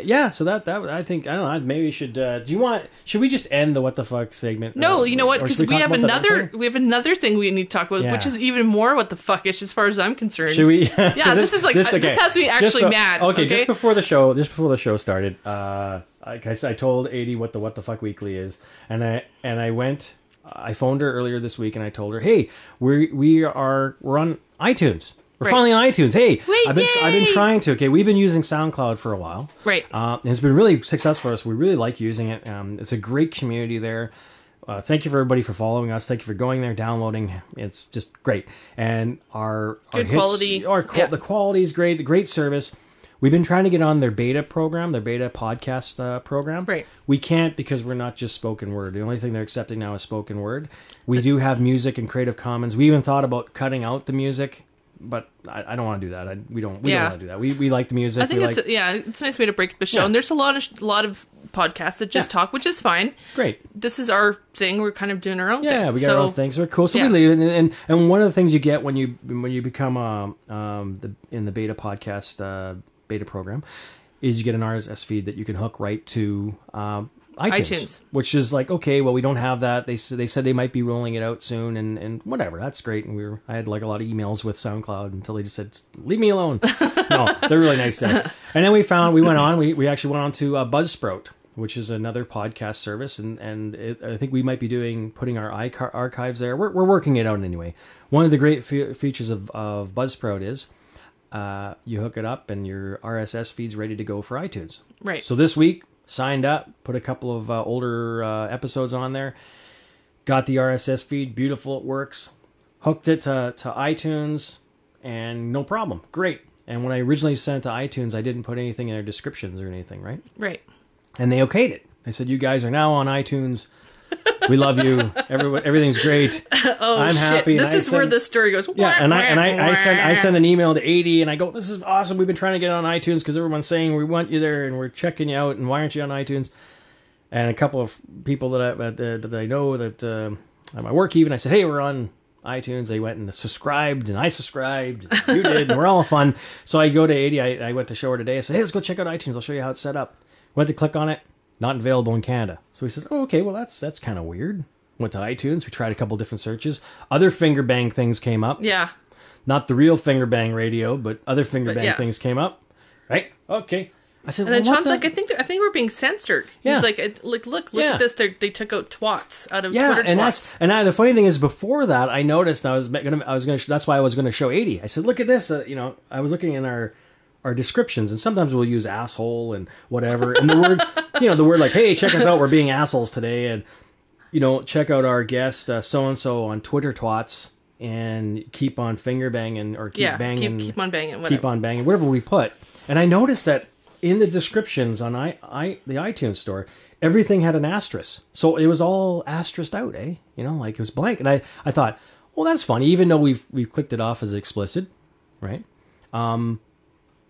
yeah, so that I think, I don't know, maybe we should... should we just end the What the Fuck segment? No, you know what? Because we have another thing we need to talk about, Yeah. which is even more what the fuck-ish as far as I'm concerned. Should we? Yeah, this has me actually mad. Okay, just before the show started, I told Adie what the Fuck Weekly is, and I phoned her earlier this week and I told her, hey, we're on iTunes. We're finally on iTunes. Hey, I've been trying to. Okay, we've been using SoundCloud for a while, right? And it's been really successful for us. We really like using it. It's a great community there. Thank you for everybody for following us. Thank you for going there, downloading. It's just great, and our good hits, quality. The quality is great. The great service. We've been trying to get on their beta program, their beta podcast program. Right. We can't because we're not just spoken word. The only thing they're accepting now is spoken word. We do have music and Creative Commons. We even thought about cutting out the music, but I don't want to do that. We don't want to do that. We like the music. I think it's a nice way to break up the show. Yeah. And there's a lot of podcasts that just talk, which is fine. Great. This is our thing. We're kind of doing our own thing. Yeah, we got our own things. We're cool. So we leave it. And one of the things you get when you become in the beta podcast beta program is you get an RSS feed that you can hook right to iTunes, which is like, okay, well, we don't have that. They said they might be rolling it out soon, and whatever. That's great. And I had like a lot of emails with SoundCloud until they just said, leave me alone. No, they're really nice there. And then we actually went on to Buzzsprout, which is another podcast service, and I think we might be putting our archives there. We're working it out anyway. One of the great features of Buzzsprout is you hook it up and your RSS feed's ready to go for iTunes. Right. So this week, signed up, put a couple of older episodes on there, got the RSS feed, beautiful, it works, hooked it to iTunes, and no problem, great. And when I originally sent it to iTunes, I didn't put anything in their descriptions or anything, right? Right. And they okayed it. They said, you guys are now on iTunes. We love you. Everything's great. I'm happy. This is where the story goes. Yeah, and I sent an email to Adie, and I go, this is awesome. We've been trying to get on iTunes because everyone's saying we want you there, and we're checking you out, and why aren't you on iTunes? And a couple of people that I know that at my work even, I said, hey, we're on iTunes. They went and subscribed, and I subscribed, and you did, and we're all fun. So I go to Adie. I went to show her today. I said, hey, let's go check out iTunes. I'll show you how it's set up. Went to click on it. Not available in Canada. So he says, oh, okay, well, that's kind of weird. Went to iTunes. We tried a couple different searches. Other Fingerbang things came up. Yeah. Not the real Fingerbangradio, but other Fingerbang things came up. Right? Okay. I said, and then Sean's like, I think we're being censored. Yeah. He's like, look at this. They took out twats out of Twitter and twats. The funny thing is, before that, I noticed I was going to. That's why I was going to show Adie. I said, look at this. I was looking in our descriptions, and sometimes we'll use asshole and whatever, and the word, the word like, hey, check us out, we're being assholes today, and check out our guest so and so on Twitter twats, and keep on fingerbanging or keep banging, keep on banging, whatever. Keep on banging, whatever we put. And I noticed that in the descriptions on the iTunes store, everything had an asterisk, so it was all asterisked out, like it was blank, and I thought, well, that's funny, even though we've clicked it off as explicit, right?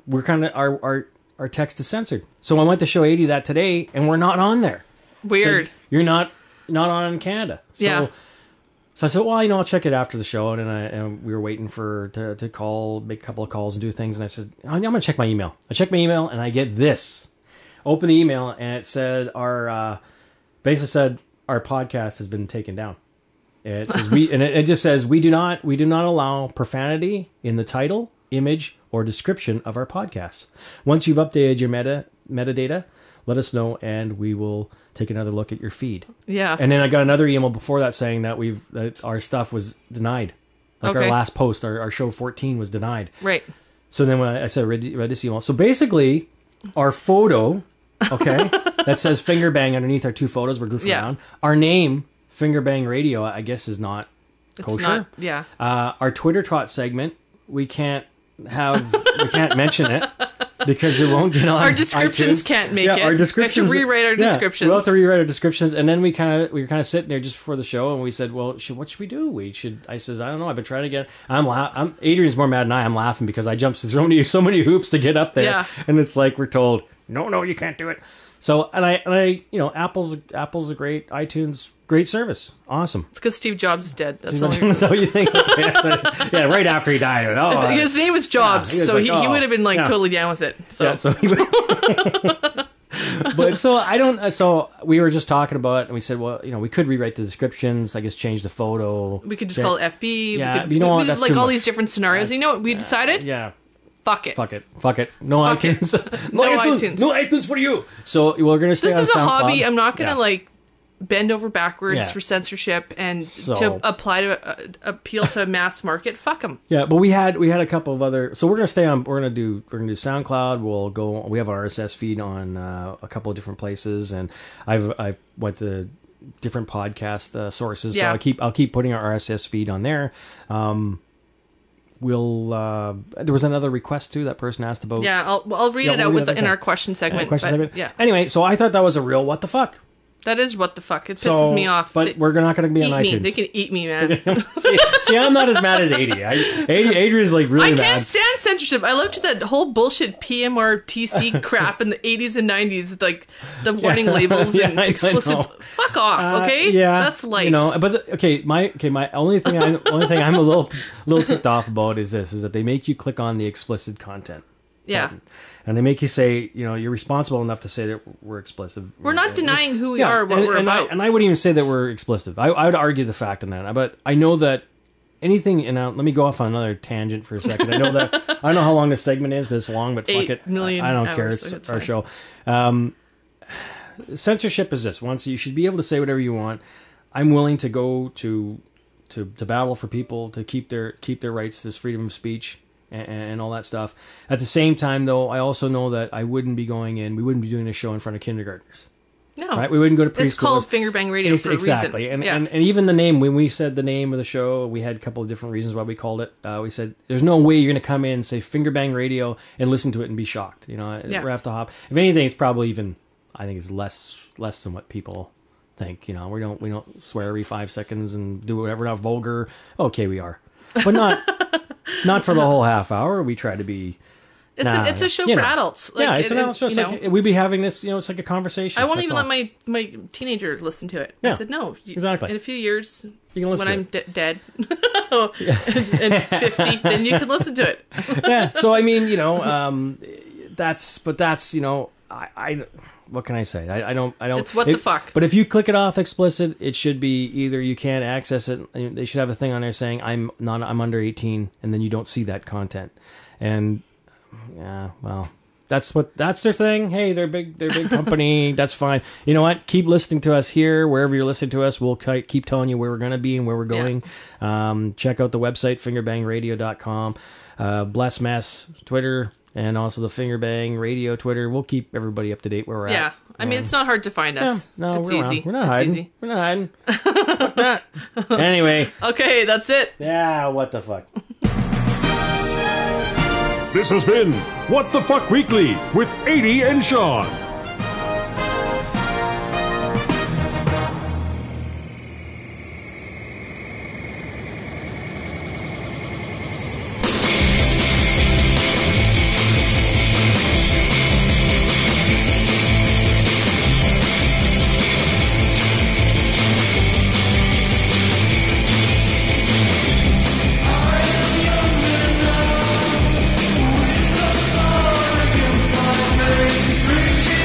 We're kind of our text is censored. So I went to show Adie that today, and we're not on there. Weird. So you're not on in Canada. So, yeah. So I said, well, I'll check it after the show, and we were waiting to call, make a couple of calls and do things, and I said, I'm going to check my email. I check my email, and I get this. Open the email, and it said basically said our podcast has been taken down. It says it just says we do not allow profanity in the title, image, or description of our podcasts. Once you've updated your metadata, let us know, and we will take another look at your feed. Yeah. And then I got another email before that saying that our stuff was denied. Like our last post, our show 14 was denied. Right. So then when I said read this email. So basically, our photo, that says Fingerbang underneath our two photos, we're goofing around. Our name, Fingerbangradio, I guess is not kosher. It's not, our Twitter trot segment, we can't mention it because it won't get on our descriptions iTunes. Can't make it. Our descriptions, we have to rewrite our descriptions. We'll have to rewrite our descriptions, and then we were kind of sitting there just before the show, and we said, well, what should we do? I says, I don't know, I've been trying to get, Adrian's more mad than I'm laughing because I jumped through so many hoops to get up there, and it's like we're told, no, you can't do it. So, and I Apple's a great, iTunes great service. Awesome. It's because Steve Jobs is dead. That's all. That's how you think. Yeah, right after he died. Oh, his name was Jobs, he was so like, he would have been like totally down with it. So, yeah, so he but so I don't. So we were just talking about it, and we said, well, we could rewrite the descriptions. I guess change the photo. We could just call it FB. Yeah, we could, you know what? That's like too all much. these different scenarios. You know what we decided? Yeah. Fuck it. Fuck it. No Fuck iTunes. it. No iTunes. No iTunes for you. So we're gonna stay This on is a SoundCloud. hobby. I'm not gonna like bend over backwards Yeah. for censorship and So- to apply to appeal to mass market. Fuck them. Yeah, but we had a couple of other. So we're gonna stay on. We're gonna do SoundCloud. We'll go. We have our RSS feed on a couple of different places, and I've went to different podcast sources. Yeah. So I'll keep putting our RSS feed on there. We'll. There was another request too. That person asked about. Yeah, I'll read it out in our question segment. Yeah. Anyway, so I thought that was a real what the fuck. That is what the fuck. It pisses me off. But we're not going to be on Eat iTunes. me. They can eat me, man. see, I'm not as mad as Adie. Adrian's like really I mad. can't stand censorship. I looked at that whole bullshit PMRTC crap in the 80s and 90s, like the warning labels and I explicit. know. Fuck off, okay? Yeah, That's life. My only thing I'm a little ticked off about is that they make you click on the explicit content. Yeah. button. And they make you say, you're responsible enough to say that we're explicit. We're not denying who we are or what we're about. I wouldn't even say that we're explicit. I would argue the fact on that. But I know that anything, and let me go off on another tangent for a second. I don't know how long this segment is, but it's long, but fuck 8 it. million I don't hours, care. so It's our fine. show. Censorship is this. Once you should be able to say whatever you want. I'm willing to go to battle for people to keep their rights, this freedom of speech. And all that stuff. At the same time, though, I also know that we wouldn't be doing a show in front of kindergartners. No. Right? We wouldn't go to preschool. It's called Fingerbang Radio for a exactly. reason. And even the name, when we said the name of the show, we had a couple of different reasons why we called it. We said, there's no way you're going to come in and say Fingerbang Radio and listen to it and be shocked. We're off the hop. If anything, it's probably even, I think it's less than what people think. We don't swear every 5 seconds and do whatever, not vulgar. Okay, we are. But not for the whole half hour. We try to be. It's a show for adults. It's an adult show. We'd be having this. It's like a conversation. I won't even let my teenager listen to it. Yeah, I said no. Exactly. In a few years, you can listen when I'm to dead and 50, then you can listen to it. Yeah. So I mean, that's. I what can I say? I don't. It's what the fuck. But if you click it off explicit, it should be either you can't access it. They should have a thing on there saying I'm under 18, and then you don't see that content. And yeah, well, that's their thing. Hey, they're big company. That's fine. You know what? Keep listening to us here, wherever you're listening to us. We'll keep telling you where we're going to be and where we're going. Yeah. Check out the website fingerbangradio.com. Bless Mess Twitter. And also the Fingerbang Radio Twitter. We'll keep everybody up to date where we're at. Yeah. I mean, it's not hard to find us. No, it's we're easy. We're not hiding. Easy. We're not hiding. Fuck that. Anyway. Okay, that's it. Yeah, what the fuck. This has been What the Fuck Weekly with Adie and Shaan. Reaching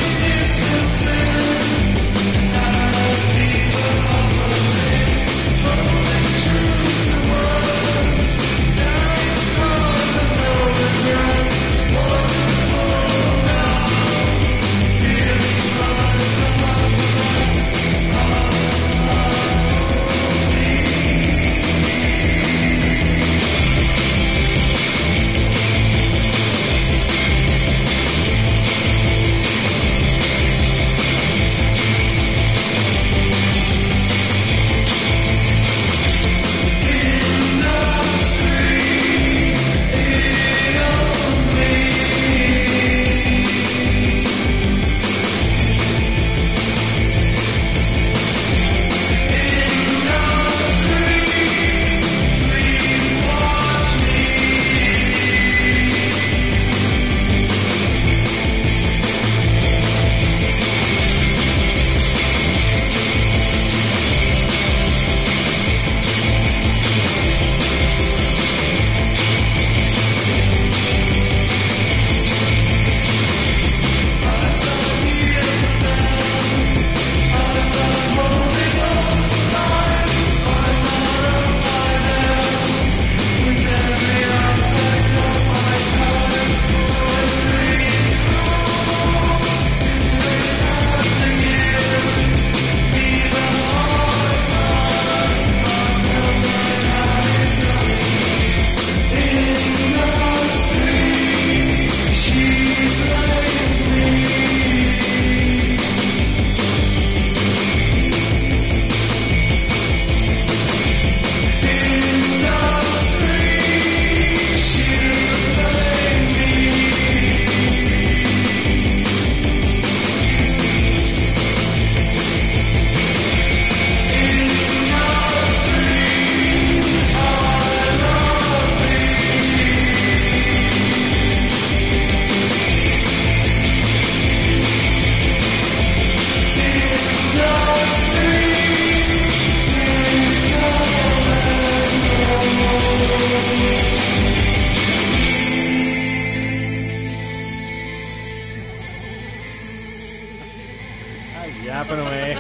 I was yapping away.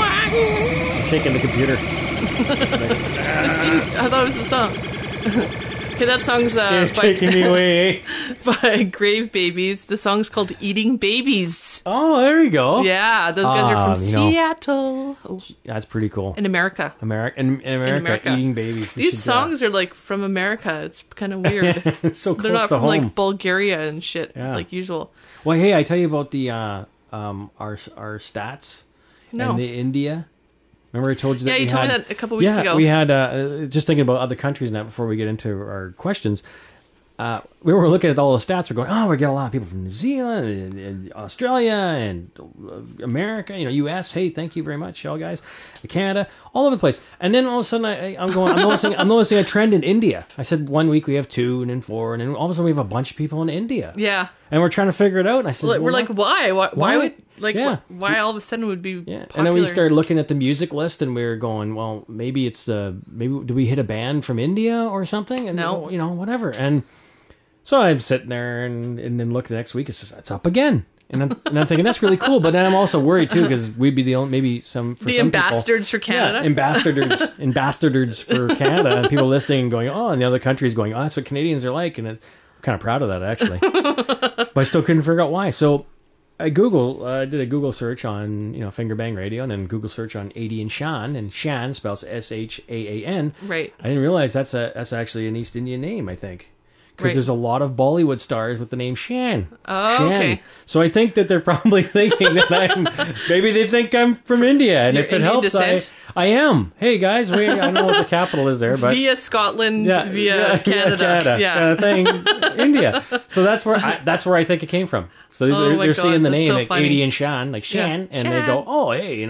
I'm shaking the computer. It's you. I thought it was the song. Okay, that song's taking me away. By Grave Babies. The song's called Eating Babies. Oh, there you go. Yeah, those guys are from Seattle. That's pretty cool. In America. In America, Eating Babies. These songs are like from America. It's kind of weird. It's so close They're not to from home. like Bulgaria and shit like usual. Well, hey, I tell you about the our stats and the India. Remember I told you that? Yeah, you told me that a couple weeks ago. We had just thinking about other countries now before we get into our questions. We were looking at all the stats. We're going, we get a lot of people from New Zealand and Australia and America, U.S. Hey, thank you very much, y'all guys. Canada, all over the place. And then all of a sudden, I'm noticing a trend in India. I said 1 week we have 2, and then 4, and then all of a sudden we have a bunch of people in India. Yeah. And we're trying to figure it out. And I said, we're like, why? Why would why all of a sudden would be popular? And then we started looking at the music list, and we were going, well, maybe it's maybe do we hit a band from India or something? And no, whatever. And so I'm sitting there, and then look, the next week it's up again, and I'm thinking that's really cool. But then I'm also worried too, because we'd be the only, maybe some ambassadors for Canada, ambassadors for Canada, and people listening and going, and the other countries going, that's what Canadians are like, and I'm kind of proud of that actually, but I still couldn't figure out why. So I did a Google search on Fingerbangradio, and then Google search on Adie and Shaan, and Shaan spells Shaan. Right. I didn't realize that's actually an East Indian name, I think. Because right. There's a lot of Bollywood stars with the name Shaan. Oh, Shaan. okay. So I think that they're probably thinking that maybe they think I'm from India, and if it helps, I am. Hey guys, I know what the capital is there, but via Scotland, via Canada, kind of thing, India. So that's where I think it came from. So they're seeing the name like Adie and Shaan, like Shaan, and they go, oh hey,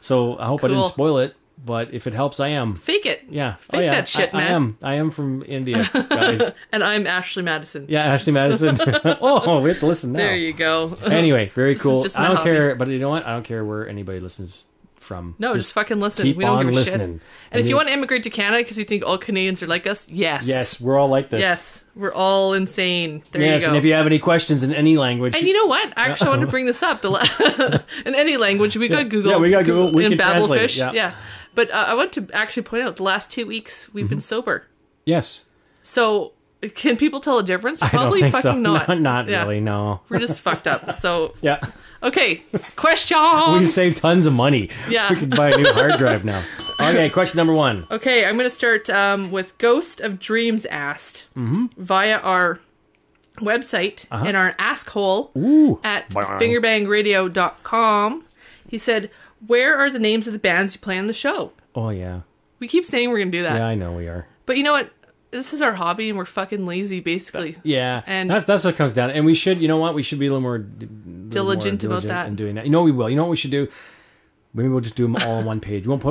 So I hope I didn't spoil it. But if it helps, I am. Fake it. Yeah. Fake that shit, man. I am from India, guys. And I'm Ashley Madison. Yeah, Ashley Madison. We have to listen now. There you go. Anyway, very cool. I don't care, but you know what? I don't care where anybody listens from. No, just fucking listen. Keep we don't on give a listening. shit. And if you want to immigrate to Canada because you think all Canadians are like us, yes. Yes, we're all like this. Yes, we're all insane. There you go. Yes, and if you have any questions in any language. And you know what? Actually, I want to bring this up. In any language, we got Google. Yeah, we got Google. We can translate it. Yeah. But I want to actually point out the last 2 weeks we've been sober. Yes. So can people tell a difference? I Probably don't think fucking so. not. Not really, no. We're just fucked up. So yeah. Okay. Questions. We save tons of money. Yeah. We could buy a new hard drive now. Okay, question number 1. Okay, I'm going to start with Ghost of Dreams asked via our website in our ask hole at fingerbangradio.com. He said, where are the names of the bands you play on the show? Oh, yeah. We keep saying we're going to do that. Yeah, I know we are. But you know what? This is our hobby, and we're fucking lazy, basically. Yeah, and that's what comes down. And we should, you know what? We should be a little more diligent about that and doing that. You know, we will. You know what we should do? Maybe we'll just do them all on one page. We won't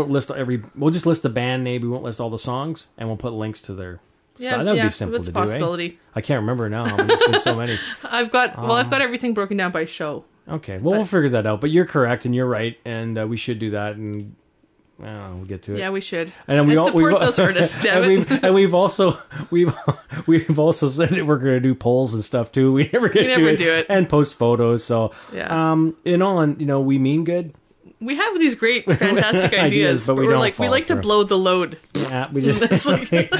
We'll just list the band name. We won't list all the songs, and we'll put links to their. Yeah, that would be simple to do. Possibility. I can't remember now. There's been so many. I've got everything broken down by show. Okay, well, we'll figure that out. But you're correct, and you're right, and we should do that, and we'll get to it. Yeah, we should. And then support those artists. We've also said that we're going to do polls and stuff too. We never do it, and post photos. So, we mean good. We have these great, fantastic ideas, but we like to blow the load. Yeah, we just basically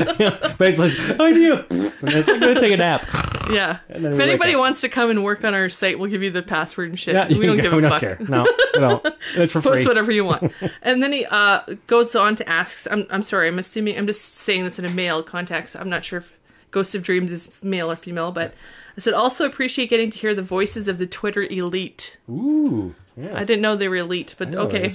idea. I'm going to take a nap. Yeah. If anybody wants to come and work on our site, we'll give you the password and shit. Yeah, we don't give a fuck. Care. No, we don't. It's for free. Post whatever you want. And then he goes on to ask. I'm sorry. I'm just saying this in a male context. I'm not sure if Ghost of Dreams is male or female, but I said also appreciate getting to hear the voices of the Twitter elite. Ooh. Yes. I didn't know they were elite, but okay.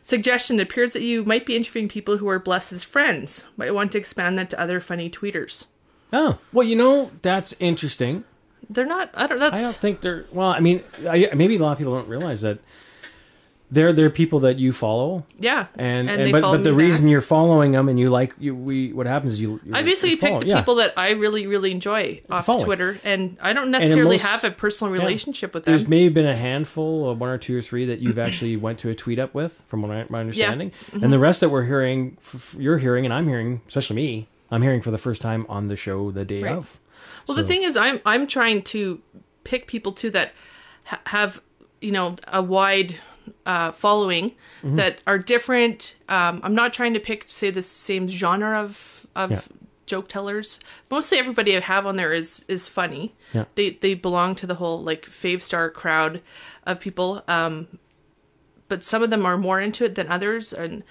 Suggestion: it appears that you might be interviewing people who are Bless's friends. Might want to expand that to other funny tweeters. Oh, well, that's interesting. They're not. I don't think they're. Well, I mean, maybe a lot of people don't realize that they're people that you follow. Yeah, but the reason you're following them and what happens is I basically picked the people that I really really enjoy off Twitter, and I don't necessarily have a personal relationship with them. There's maybe been a handful of 1 or 2 or 3 that you've actually went to a tweet up with, from my understanding, and the rest that you're hearing, and I'm hearing, especially me. I'm hearing for the first time on the show the day of. Well, the thing is, I'm trying to pick people too that have, a wide following that are different. I'm not trying to say the same genre of joke tellers. Mostly everybody I have on there is funny. Yeah. They belong to the whole like fave star crowd of people. But some of them are more into it than others, and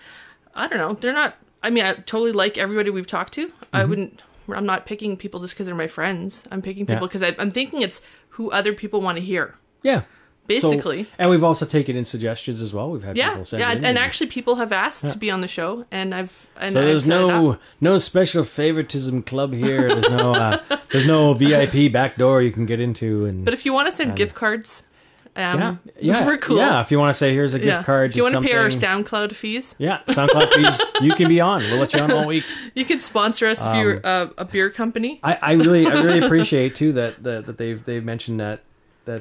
I don't know. They're not. I mean, I totally like everybody we've talked to. I'm not picking people just because they're my friends. I'm picking people because I'm thinking it's who other people want to hear. Yeah. Basically. And we've also taken in suggestions as well. We've had people send in. And actually people have asked to be on the show, and there's no special favoritism club here. There's no VIP back door you can get into. But if you want to send gift cards, we're cool. Yeah, if you want to say here's a gift card. If you want to pay our SoundCloud fees. Yeah, SoundCloud fees. You can be on. We'll let you on all week. You can sponsor us if you're a beer company. I really appreciate too that they've mentioned that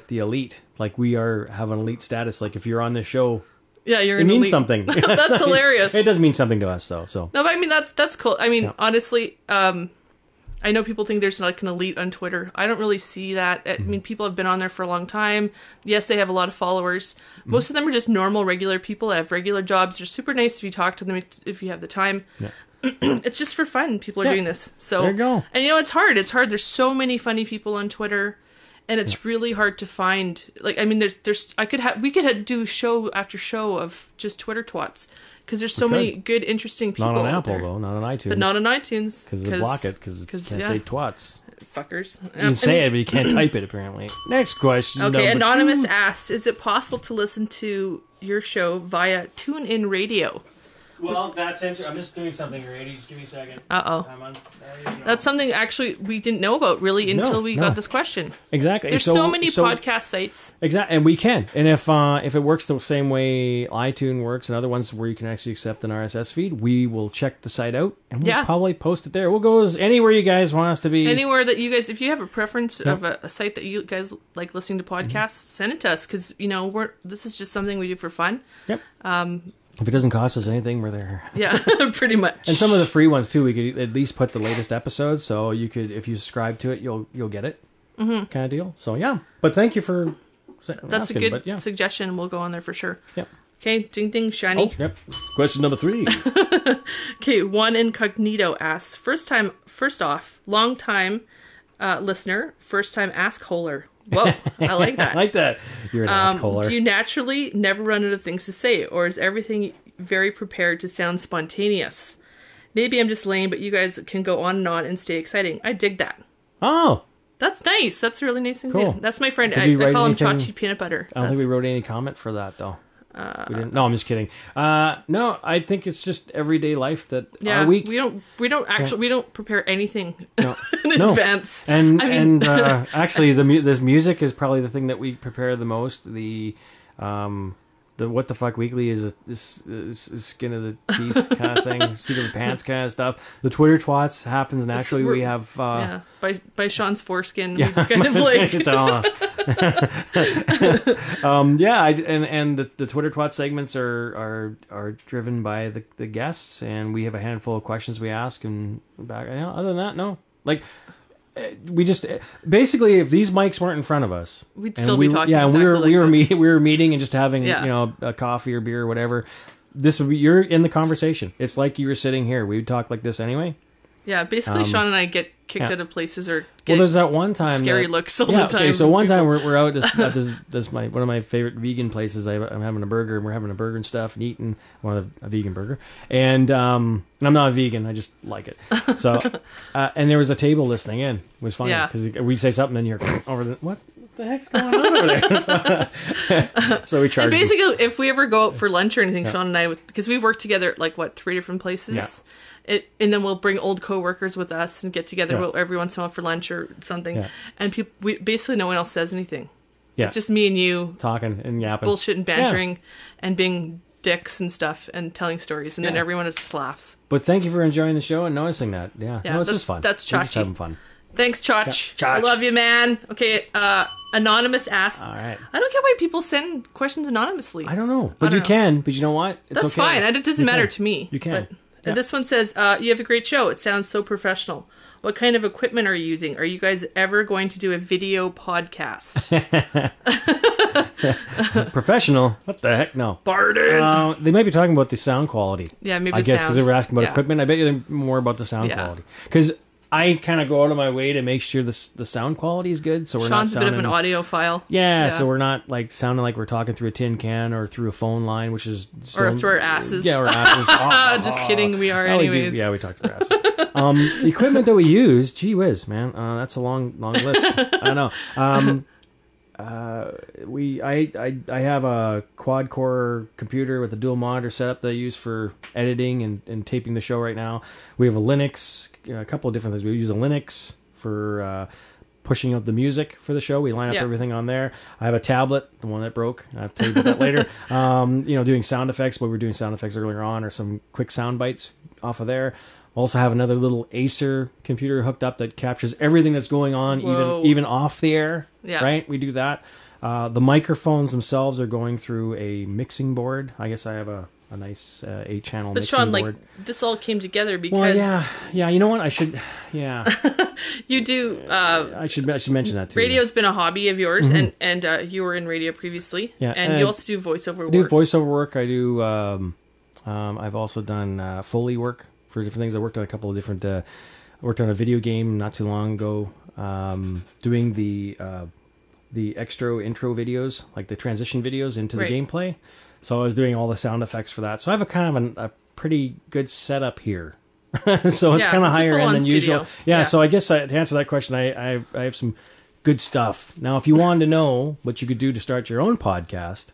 the elite, like we have an elite status. Like if you're on this show, it means something. That's hilarious. It does mean something to us though. So no, but I mean that's cool. I mean, honestly, I know people think there's like an elite on Twitter. I don't really see that. I mean, people have been on there for a long time. Yes, they have a lot of followers. Most of them are just normal, regular people that have regular jobs. They're super nice if you talk to them if you have the time. Yeah. It's just for fun. People are doing this. So there you go. And it's hard. There's so many funny people on Twitter. And it's really hard to find. Like, I mean, we could do show after show of just Twitter twats because there's so many good, interesting people. Not on Apple though, not on iTunes. But not on iTunes because they block it because you can't say twats. Fuckers. You can say it, but you can't type it. Apparently. Next question. Okay, Anonymous asks: is it possible to listen to your show via TuneIn Radio? Well, that's interesting. I'm just doing something, Rady. Just give me a second. That's something actually we didn't know about really until we got this question. Exactly. There's so many podcast sites. Exactly, and we can. And if it works the same way iTunes works and other ones where you can actually accept an RSS feed, we will check the site out and we'll probably post it there. We'll go anywhere you guys want us to be. Anywhere that you guys, if you have a preference of a site that you guys like listening to podcasts, send it to us because this is just something we do for fun. Yep. If it doesn't cost us anything, we're there. Yeah, pretty much. And some of the free ones too, we could at least put the latest episodes, so you could, if you subscribe to it, you'll get it, kind of deal. So yeah, but thank you for. That's a good suggestion. We'll go on there for sure. Yep. Okay, ding ding shiny. Oh, yep. Question number 3. Okay, One Incognito asks: first off, long time listener, first time ask-holer. Whoa, I like that. I like that. You're an ass-holer. Do you naturally never run out of things to say, or is everything very prepared to sound spontaneous? Maybe I'm just lame, but you guys can go on and stay exciting. I dig that. Oh. That's nice. That's really nice and cool. good. That's my friend. I call him Chachi Peanut Butter. I don't think we wrote any comment for that, though. We didn't. No, I'm just kidding. No, I think it's just everyday life that our week. We don't prepare anything in advance. And actually, this music is probably the thing that we prepare the most. The What the Fuck Weekly is this skin of the teeth kind of thing, seat of the pants kind of stuff. The Twitter twats happens naturally. We have by Shaan's foreskin. We just kind of like and the Twitter twat segments are driven by the guests, and we have a handful of questions we ask, and other than that, no, like. We just basically, if these mics weren't in front of us, we'd still be talking. Yeah, exactly we were meeting and just having a coffee or beer or whatever. This would be you're in the conversation. It's like you were sitting here. We would talk like this anyway. Yeah, basically, Shaan and I get kicked out of places or get there's that one time scary looks all the time. Okay, so one time we're out at this one of my favorite vegan places. I'm having a burger and we're having a burger and stuff and eating a vegan burger. And I'm not a vegan. I just like it. So and there was a table listening in. It was funny because we'd say something and you're over what the heck's going on over there? So we charge. And basically, if we ever go out for lunch or anything, Shaan and I, because we've worked together at like 3 different places. Yeah. And then we'll bring old coworkers with us and get together every once in a while for lunch or something. Yeah. And basically no one else says anything. Yeah. It's just me and you talking and yapping, bullshit and bantering, and being dicks and stuff and telling stories, and then everyone just laughs. But thank you for enjoying the show and noticing that. Yeah, no, it's just fun. That's Chachi. We're just having fun. Thanks, Chach. I love you, man. Okay, Anonymous asks. All right. I don't get why people send questions anonymously. I don't know, but you can. But you know what? That's fine. It doesn't matter to me. You can. But, this one says, you have a great show. It sounds so professional. What kind of equipment are you using? Are you guys ever going to do a video podcast? Professional? What the heck? No. Barden. They might be talking about the sound quality. Yeah, maybe I guess because they were asking about equipment. I bet you they're more about the sound quality. Because I kind of go out of my way to make sure the sound quality is good, so we're not Sean's a bit of an audiophile. Yeah, so we're not like sounding like we're talking through a tin can or through a phone line, which is or through our asses. Yeah, our asses. Just kidding, we are anyways. We talk through our asses. The equipment that we use, gee whiz, man, that's a long list. I know. I have a quad core computer with a dual monitor setup that I use for editing and taping the show right now. We have a Linux, a couple of different things. We use a Linux for pushing out the music for the show. We line up everything on there. I have a tablet, the one that broke. I'll tell you about that later. Doing sound effects. We were doing sound effects earlier on, or some quick sound bites off of there. Also have another little Acer computer hooked up that captures everything that's going on, even off the air. Yeah. Right? We do that. The microphones themselves are going through a mixing board. I guess I have a nice 8-channel mixing Sean, board. Like, this all came together because... Well, yeah. You know what? I should... Yeah. You do... I should mention that too. Radio's been a hobby of yours, and you were in radio previously. Yeah. And you also do voiceover work. I do voiceover work. I do... I've also done Foley work for different things. I worked on a couple of different... I worked on a video game not too long ago, doing the extra intro videos, like the transition videos into the gameplay. So I was doing all the sound effects for that. So I have a kind of a pretty good setup here. So it's kind of higher end than usual. Yeah, so I guess to answer that question, I have some good stuff. Now, if you wanted to know what you could do to start your own podcast,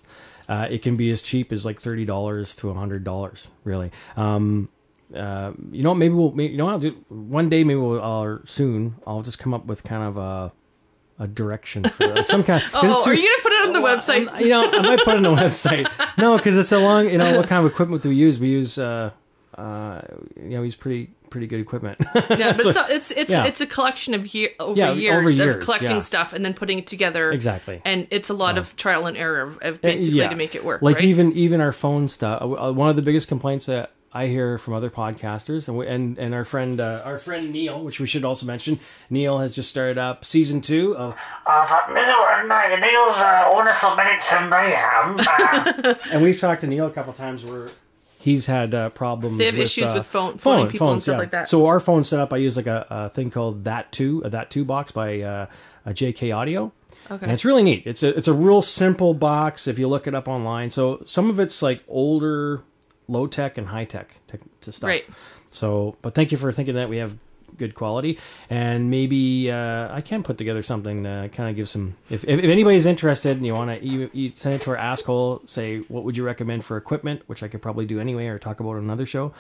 it can be as cheap as like $30 to $100, really. Maybe I'll do one day. Maybe or soon I'll just come up with kind of a direction for like some kind. Are you gonna put it on the website? I might put it on the website. No, because it's a long. What kind of equipment do we use? We use we use pretty good equipment. Yeah, but so, it's a collection of years of collecting stuff and then putting it together. Exactly. And it's a lot of trial and error of basically to make it work. Like right? even our phone stuff. One of the biggest complaints that I hear from other podcasters, and our friend Neil, which we should also mention. Neil has just started up season 2 of Neil's Wonderful Minutes in Mayhem. And we've talked to Neil a couple times where he's had problems. They have issues with phoning people and stuff like that. So our phone setup, I use like a thing called That 2 box by a JK Audio. Okay. And it's really neat. It's a real simple box if you look it up online. So some of it's like older, low tech and high tech to stuff. Right. So, but thank you for thinking that we have good quality, and maybe I can put together something to kind of give some. If anybody's interested and you want to send it to our asshole, say what would you recommend for equipment, which I could probably do anyway, or talk about on another show.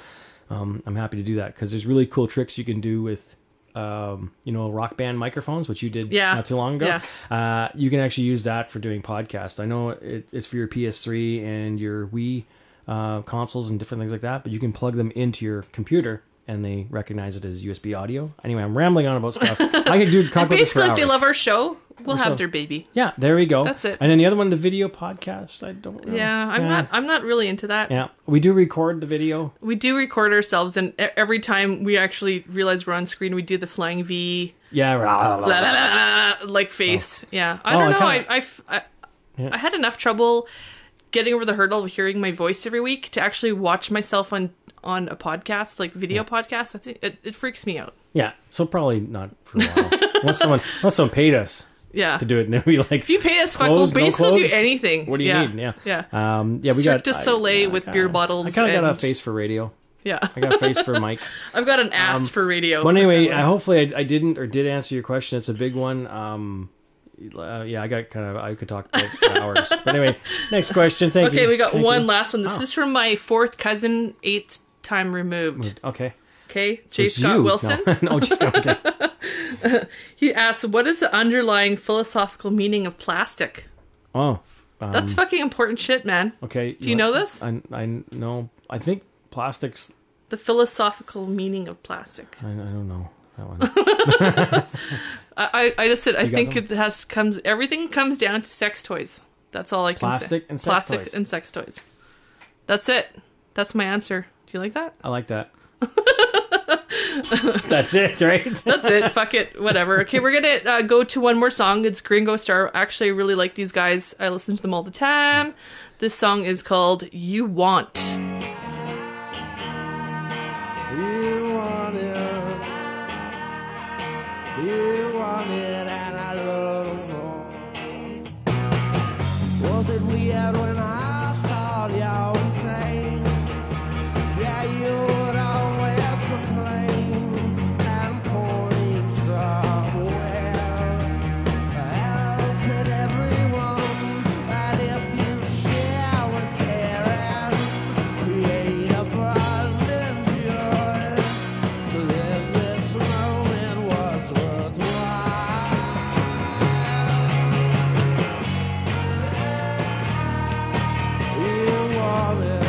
I'm happy to do that because there's really cool tricks you can do with. Rock band microphones, which you did not too long ago. Yeah. You can actually use that for doing podcasts. I know it's for your PS3 and your Wii consoles and different things like that, but you can plug them into your computer and they recognize it as USB audio. Anyway, I'm rambling on about stuff. I could talk about this for hours. Basically, if they love our show, we'll have their baby. Yeah, there we go. That's it. And then the other one, the video podcast. I don't know. Yeah, I'm not really into that. Yeah, we do record the video. We do record ourselves, and every time we actually realize we're on screen, we do the flying V. Yeah, like face. Oh. Yeah, I don't know. I had enough trouble getting over the hurdle of hearing my voice every week to actually watch myself on a podcast, like video podcast. I think it freaks me out. Yeah, so probably not for a while. unless someone paid us to do it, and then we like, if you pay us, fuck, we'll basically do anything. What do you need? Yeah. We Cirque du Soleil with beer bottles. I kind of got a face for radio. Yeah. I got a face for Mike. I've got an ass for radio. But anyway, hopefully I didn't or did answer your question. It's a big one. I could talk about for hours. But anyway, next question. Thank you. Okay, we got one last one. This is from my 4th cousin, 8th time removed. Okay. J. Scott Wilson. No, okay. He asks, what is the underlying philosophical meaning of plastic? Oh. That's fucking important shit, man. Okay. Do you know this? I know. I think plastics... The philosophical meaning of plastic. I don't know that one. I just said, I think everything comes down to sex toys. That's all I can say. Plastic and sex toys. That's it. That's my answer. Do you like that? I like that. That's it, right? That's it. Fuck it. Whatever. Okay, we're gonna go to one more song. It's Gringo Star. Actually, I really like these guys. I listen to them all the time. This song is called You Want. You want it, and I love more. Was it weird when I called you insane? Yeah, you would always complain and point somewhere. I'll tell everyone that if you share with parents, create a bond in yours, then this moment was worthwhile. You want it.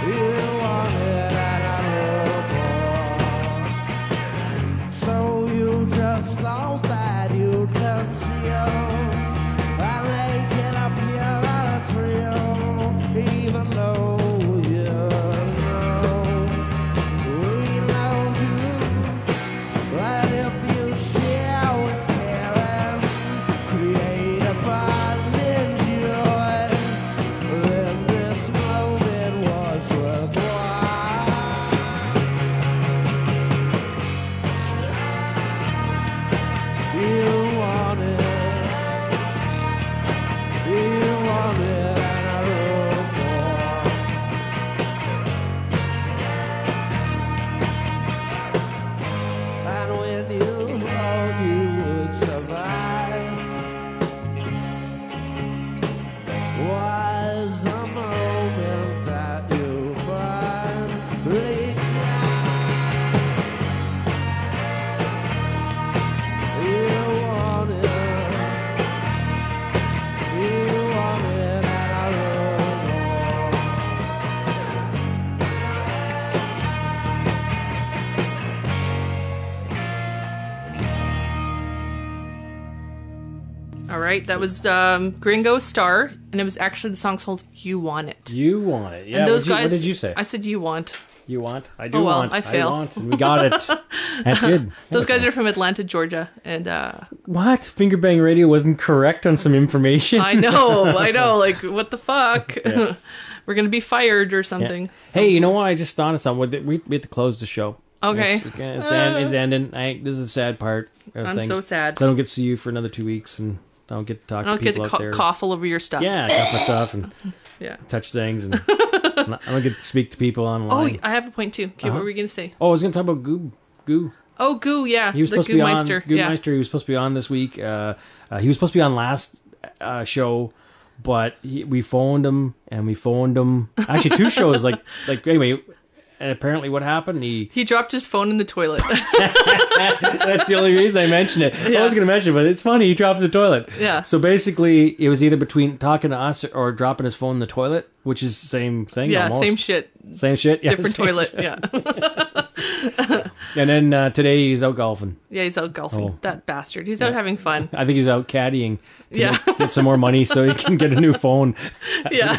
You want it and I love more. So you just thought that you'd conceal and make it appear that it's real, even though you know we know too that if you share with parents, create a bond in joy, then this moment was worthwhile. You want it. You want it, and I love more. And when you thought you would survive, was a moment that you finally you want it. You want it, and I love All right, that was Gringo Star, and it was actually the song's called "You Want It." You want it. Yeah. And those guys, what did you say? I said "You Want." You want? I do Oh, well, want. I fail. want. And we got it. That's good. Those guys are from Atlanta, Georgia, and What? Fingerbang Radio wasn't correct on some information? I know. Like, what the fuck? Yeah. We're gonna be fired or Yeah. something. Hey, you know what? I just thought of something. We have to close the show. Okay. It's ending. This is the sad part of I'm things. so sad. So I don't get to see you for another 2 weeks, and I don't get to talk I don't to get people to out there. cough all over your stuff. Yeah, cough my stuff and Yeah. touch things, and I don't get to speak to people Oh, online. I have a point too. Okay, what were we gonna say? Oh, I was going to talk about Goo. Oh, Goo, yeah. He was the supposed to be on. Goo-meister. Goo Yeah. Meister. He was supposed to be on this week. He was supposed to be on last show, but we phoned him and we phoned him. Actually, 2 shows. Like anyway. And apparently, what happened? He dropped his phone in the toilet. That's the only reason I mentioned it. Yeah. I was going to mention it, but it's funny. He dropped it in the toilet. Yeah. So basically, it was either between talking to us or dropping his phone in the toilet, which is the same thing. Yeah, almost. same shit. Same shit. Yeah, Different same toilet. shit. Yeah. And then today he's out golfing. Yeah, he's out golfing. Oh. That bastard. He's out having fun. I think he's out caddying to Yeah. get some more money so he can get a new phone. Yeah.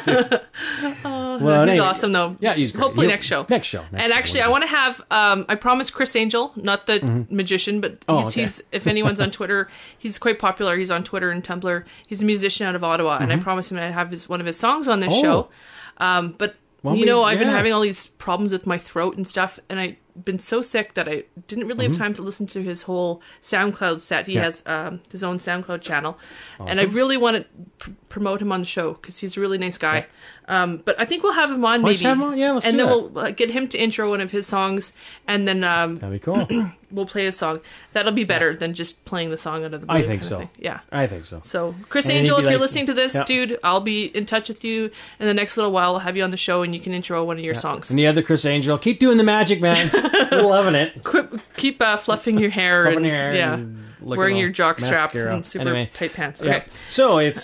Well, He's anyway, awesome, though. Yeah, he's great. Hopefully next show. Next show. And actually, I want to have. I promised Chris Angel, not the magician, but he's if anyone's on Twitter, he's quite popular. He's on Twitter and Tumblr. He's a musician out of Ottawa, and I promised him I'd have one of his songs on this show. But Well, I've been having all these problems with my throat and stuff, and I've been so sick that I didn't really have time to listen to his whole SoundCloud set. He has his own SoundCloud channel, and I really want to promote him on the show because he's a really nice guy. But I think we'll have him on Let's maybe. have him on? Yeah, let's and do then that. we'll get him to intro one of his songs, and then That'd be cool. we'll play a song. That'll be better than just playing the song out of the blue. I think kind of so. thing. Yeah. I think so. So, Chris And then Angel, he'd if be you're like- listening to this, Yeah. dude, I'll be in touch with you in the next little while. I'll have you on the show, and you can intro one of your songs. And the other Chris Angel, keep doing the magic, man. We're loving it. Keep fluffing your hair. Fluffing and, your hair yeah. and looking Wearing all your jock strap mascara. and super Anyway. tight pants. Yeah. Okay. So it's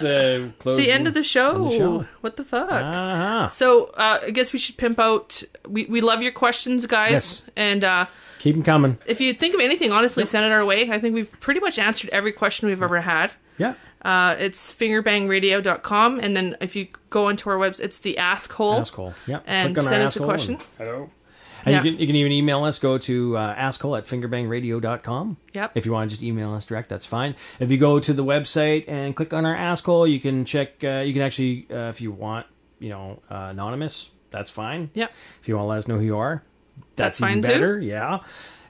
close. The end of the show. show. What the fuck? Uh-huh. So I guess we should pimp out. We love your questions, guys. Yes. And Keep them coming. if you think of anything, honestly, send it our way. I think we've pretty much answered every question we've ever had. Yeah. It's fingerbangradio.com. And then if you go onto our website, it's the Ask Hole. Ask hole. Yeah. And Click on our send us Ask a Hole question. and- Hello. And you can even email us. Go to asshole@fingerbangradio.com. Yep. If you want to just email us direct, that's fine. If you go to the website and click on our asshole, you can check. You can actually, if you want, anonymous, that's fine. Yep. If you want to let us know who you are, that's fine even better. too. Yeah.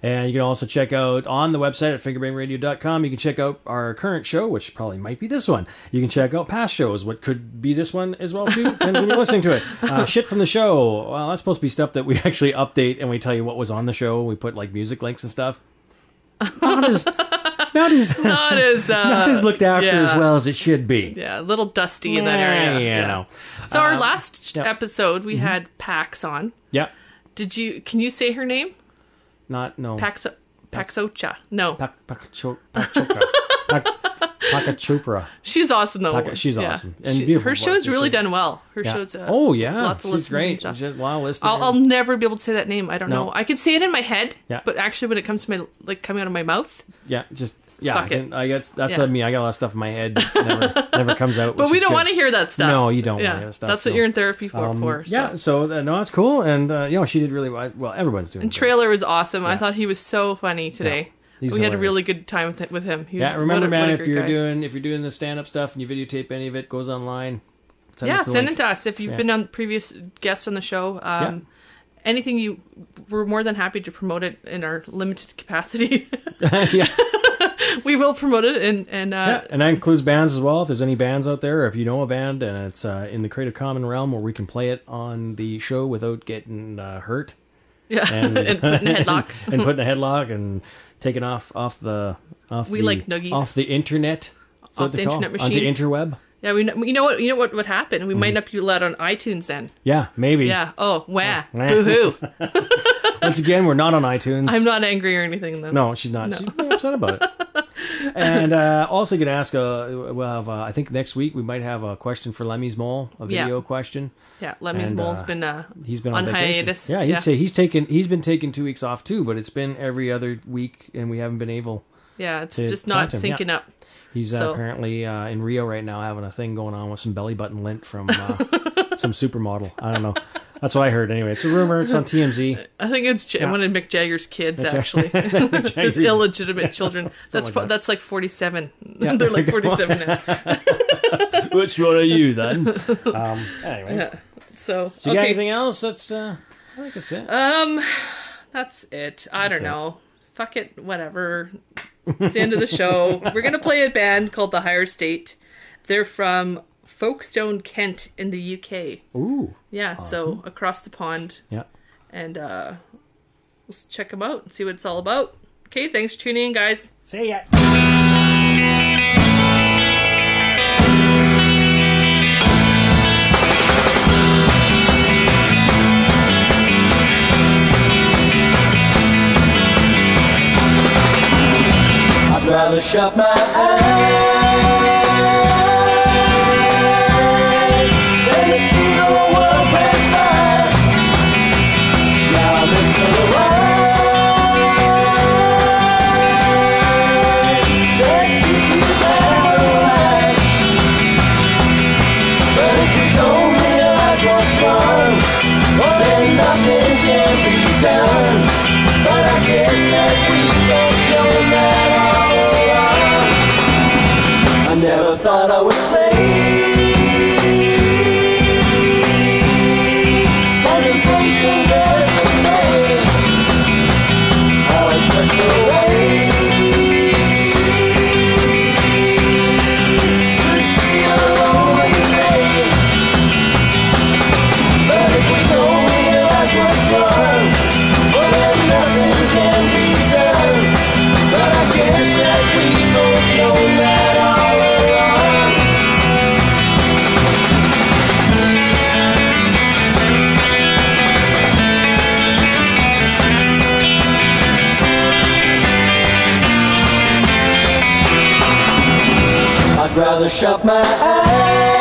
And you can also check out on the website at fingerbangradio.com. You can check out our current show, which probably might be this one. You can check out past shows, what could be this one as well, too, and when you're listening to it. Shit from the show. Well, that's supposed to be stuff that we actually update and we tell you what was on the show. We put, like, music links and stuff. Not as looked after as well as it should be. Yeah, a little dusty in that area. Yeah. So our last episode, we had Pax on. Yeah. Can you say her name? No. Paxocha. No. Pakachopra. She's awesome, though. She's awesome. And beautiful. Her show's really done well. Her show's lots of she's great. and stuff. I'll never be able to say that name. I don't know. I can say it in my head, but actually when it comes to my coming out of my mouth, fuck it. I guess that's what I mean. I got a lot of stuff in my head that never comes out. But we don't want to hear that stuff. No, you don't want to hear that stuff. That's what you're in therapy for. Yeah, so no, that's cool. And she did really well. Everyone's doing And Trailer was awesome. I thought he was so funny today. Yeah, we had a really good time with him. Remember, man, if you're doing the stand-up stuff and you videotape any of it, goes online. Send it to us. If you've been on previous guests on the show, anything we're more than happy to promote it in our limited capacity. We will promote it, and that includes bands as well. If there's any bands out there, or if you know a band and it's in the Creative Commons realm where we can play it on the show without getting hurt, and put in a headlock, and taken off the nuggies off the internet, off the internet machine, onto the interweb. Yeah, you know what would happen? We might not be allowed on iTunes then. Yeah, maybe. Yeah. Oh, wah. Boo-hoo. Once again, we're not on iTunes. I'm not angry or anything, though. No, she's not. No. She's upset about it. And also, you can ask, we'll have, I think next week we might have a question for Lemmy's Mole, a video question. Yeah, Lemmy's Mole's been he's been on hiatus. Yeah, he's been taking 2 weeks off too, but it's been every other week, and we haven't been able. Yeah, it's just not syncing up. He's apparently in Rio right now having a thing going on with some belly button lint from some supermodel. I don't know. That's what I heard anyway. It's a rumor. It's on TMZ. I think it's one of Mick Jagger's kids, actually. His illegitimate children. That's like 47. Yeah. They're like 47 now. Which one are you, then? Anyway. Yeah. So you got anything else? I think that's it. That's it. I don't know. Fuck it. Whatever. It's the end of the show. We're going to play a band called The Higher State. They're from Folkestone, Kent in the UK. Ooh. Yeah, awesome. So across the pond. Yeah. And let's check them out and see what it's all about. Okay, thanks for tuning in, guys. See ya. I'd rather shut my eyes than to see the world pass by. Now I'm into the light that keeps me paralyzed. But if we don't realize what's wrong, well then nothing can be done. But I guess that we don't know that all along. I never thought I would say contemplation there's a name. How it's such a way to see a lonely name. But if we don't realize what's wrong, well then nothing can be done. But I guess that we both know that all along. I'd rather shut my eyes